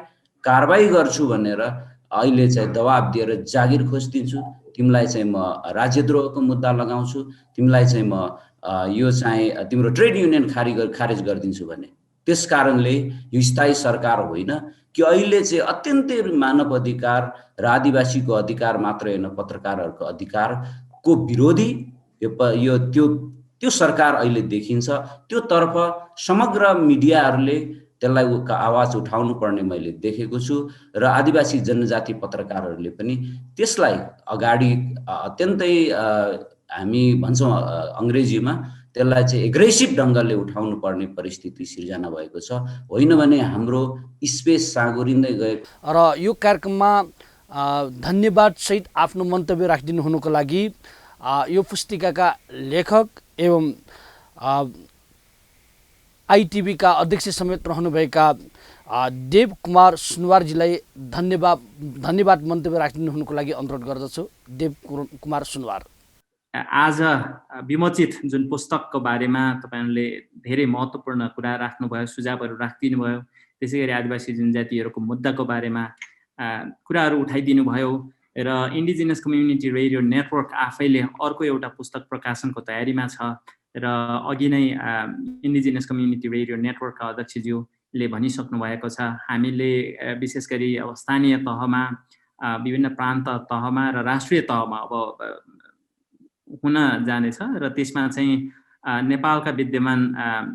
S20: कारबाही गर्छु भनेर अहिले चाहिँ दबाब दिएर जागिर खोजिदिन्छु, तिमीलाई चाहिँ म राज्यद्रोहको मुद्दा लगाउँछु, तिमीलाई चाहिँ म यो चाहिँ तिम्रो ट्रेड युनियन खारेज गरिदिन्छु भने। त्यस कारणले यो स्थायी सरकार होइन कि अहिले चाहिँ अत्यन्तै मानव अधिकार र आदिवासीको अधिकार मात्र होइन, पत्रकारहरूको अधिकारको विरोधी यो त्यो सरकार अहिले देखिन्छ। त्यो तर्फ समग्र मिडियाहरूले त्यसलाई आवाज उठाउनु पर्ने मैले देखेको छु र आदिवासी जनजाति पत्रकारहरूले पनि त्यसलाई अगाडि अत्यन्तै हामी भन्छौँ अङ्ग्रेजीमा त्यसलाई चाहिँ एग्रेसिभ ढङ्गले उठाउनु पर्ने परिस्थिति सिर्जना भएको छ, होइन भने हाम्रो स्पेस साँगुरिँदै गएको।
S1: र यो कार्यक्रममा धन्यवाद सहित आफ्नो मन्तव्य राखिदिनु हुनुको लागि यो पुस्तिकाका लेखक एवं ITV का अध्यक्ष समेत रहनुभएका देव कुमार सुनवारजीलाई धन्यवाद मन्तव्य राखिदिनु हुनुको लागि अनुरोध गर्दछु। देव कुमार सुनवार,
S8: आज विमोचित जुन पुस्तकको बारेमा तपाईहरुले धेरै महत्त्वपूर्ण कुरा राख्नुभयो, सुझावहरू राखिदिनु भयो, त्यसैगरी आदिवासी जनजातिहरूको मुद्दाको बारेमा कुराहरू उठाइदिनु भयो र इन्डिजिनस कम्युनिटी रेडियो नेटवर्क आफैले अर्को एउटा पुस्तक प्रकाशनको तयारीमा छ र अघि नै इन्डिजिनस कम्युनिटी रेडियो नेटवर्कका अध्यक्षज्यूले भनिसक्नु भएको छ। हामीले विशेष गरी अब स्थानीय तहमा, विभिन्न प्रान्त तहमा र राष्ट्रिय तहमा अब हुन जानेछ र त्यसमा चाहिँ नेपालका विद्यमान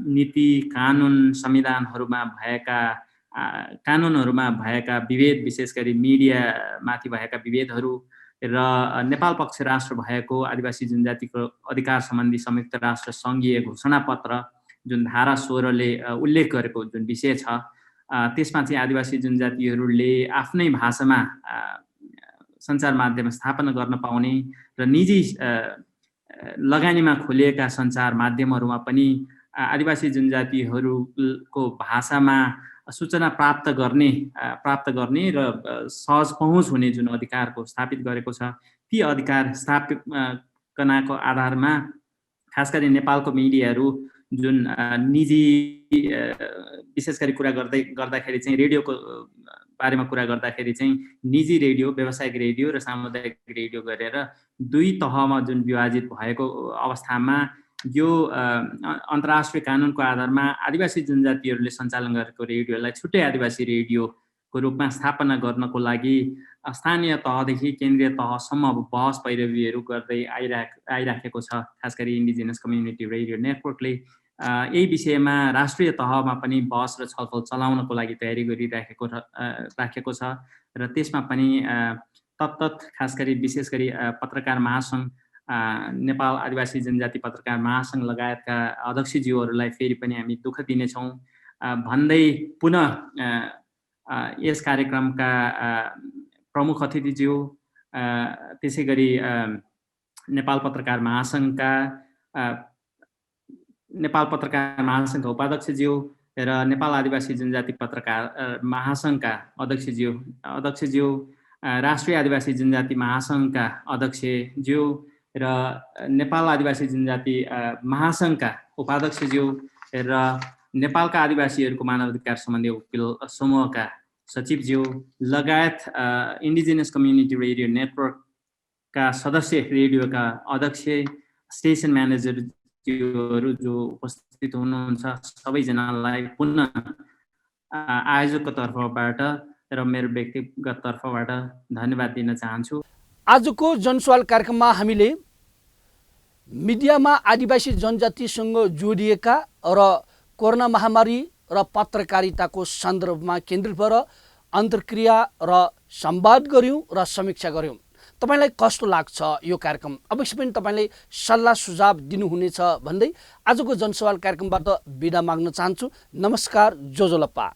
S8: नीति कानुन संविधानहरूमा भएका विभेद, विशेष गरी मिडियामाथि भएका विभेदहरू र नेपाल पक्ष राष्ट्र भएको आदिवासी जनजातिको अधिकार सम्बन्धी संयुक्त राष्ट्र सङ्घीय घोषणापत्र जुन धारा 16 ले उल्लेख गरेको जुन विषय छ, त्यसमा चाहिँ आदिवासी जनजातिहरूले आफ्नै भाषामा सञ्चार माध्यम स्थापना गर्न पाउने र निजी लगानीमा खोलिएका सञ्चार माध्यमहरूमा पनि आदिवासी जनजातिहरूको भाषामा सूचना प्राप्त गर्ने र सहज पहुँच हुने जुन अधिकारको स्थापित गरेको छ, ती अधिकार स्थापनाको आधारमा खास गरी नेपालको मिडियाहरू जुन निजी, विशेष गरी कुरा गर्दाखेरि चाहिँ रेडियोको बारेमा कुरा गर्दाखेरि चाहिँ निजी रेडियो, व्यावसायिक रेडियो र सामुदायिक रेडियो गरेर दुई तहमा जुन विभाजित भएको अवस्थामा यो अन्तर्राष्ट्रिय कानुनको आधारमा आदिवासी जनजातिहरूले सञ्चालन गरेको रेडियोलाई छुट्टै आदिवासी रेडियोको रूपमा स्थापना गर्नको लागि स्थानीय तहदेखि केन्द्रीय तहसम्म बहस पैरवीहरू गर्दै आइराखेको छ। खास गरी इन्डिजिनस कम्युनिटी रेडियो नेटवर्कले यही विषयमा राष्ट्रिय तहमा पनि बहस र छलफल चलाउनको लागि तयारी गरिराखेको छ र त्यसमा पनि तत्त खास गरी विशेष गरी पत्रकार महासङ्घ, नेपाल आदिवासी जनजाति पत्रकार महासङ्घ लगायतका अध्यक्षज्यूहरूलाई फेरि पनि हामी दुःख दिनेछौँ भन्दै पुनः यस कार्यक्रमका प्रमुख अतिथिज्यू, त्यसै गरी नेपाल पत्रकार महासङ्घका उपाध्यक्षज्यू र नेपाल आदिवासी जनजाति पत्रकार महासङ्घका अध्यक्षज्यू, राष्ट्रिय आदिवासी जनजाति महासङ्घका अध्यक्षज्यू र नेपाल आदिवासी जनजाति महासङ्घका उपाध्यक्षज्यू र नेपालका आदिवासीहरूको मानवाधिकार सम्बन्धी वकिल समूहका सचिवज्यू लगायत इन्डिजिनस कम्युनिटी रेडियो नेटवर्कका सदस्य, रेडियोका अध्यक्ष, स्टेसन म्यानेजरज्यूहरू जो उपस्थित हुनुहुन्छ, सबैजनालाई पुनः आयोजकको तर्फबाट र मेरो व्यक्तिगत तर्फबाट धन्यवाद दिन चाहन्छु।
S1: आजको जनसवाल कार्यक्रममा हामीले मिडियामा आदिवासी जनजातिसँग जोडिएका र कोरोना महामारी र पत्रकारिताको सन्दर्भमा केन्द्रित भएर अन्तर्क्रिया र संवाद गऱ्यौँ र समीक्षा गऱ्यौँ। तपाईलाई कस्तो लाग्छ यो कार्यक्रम? अवश्य पनि तपाईले सल्लाह सुझाव दिनुहुनेछ भन्दै आजको जनसवाल कार्यक्रमबाट बिदा माग्न चाहन्छु। नमस्कार, जोजोलप्पा।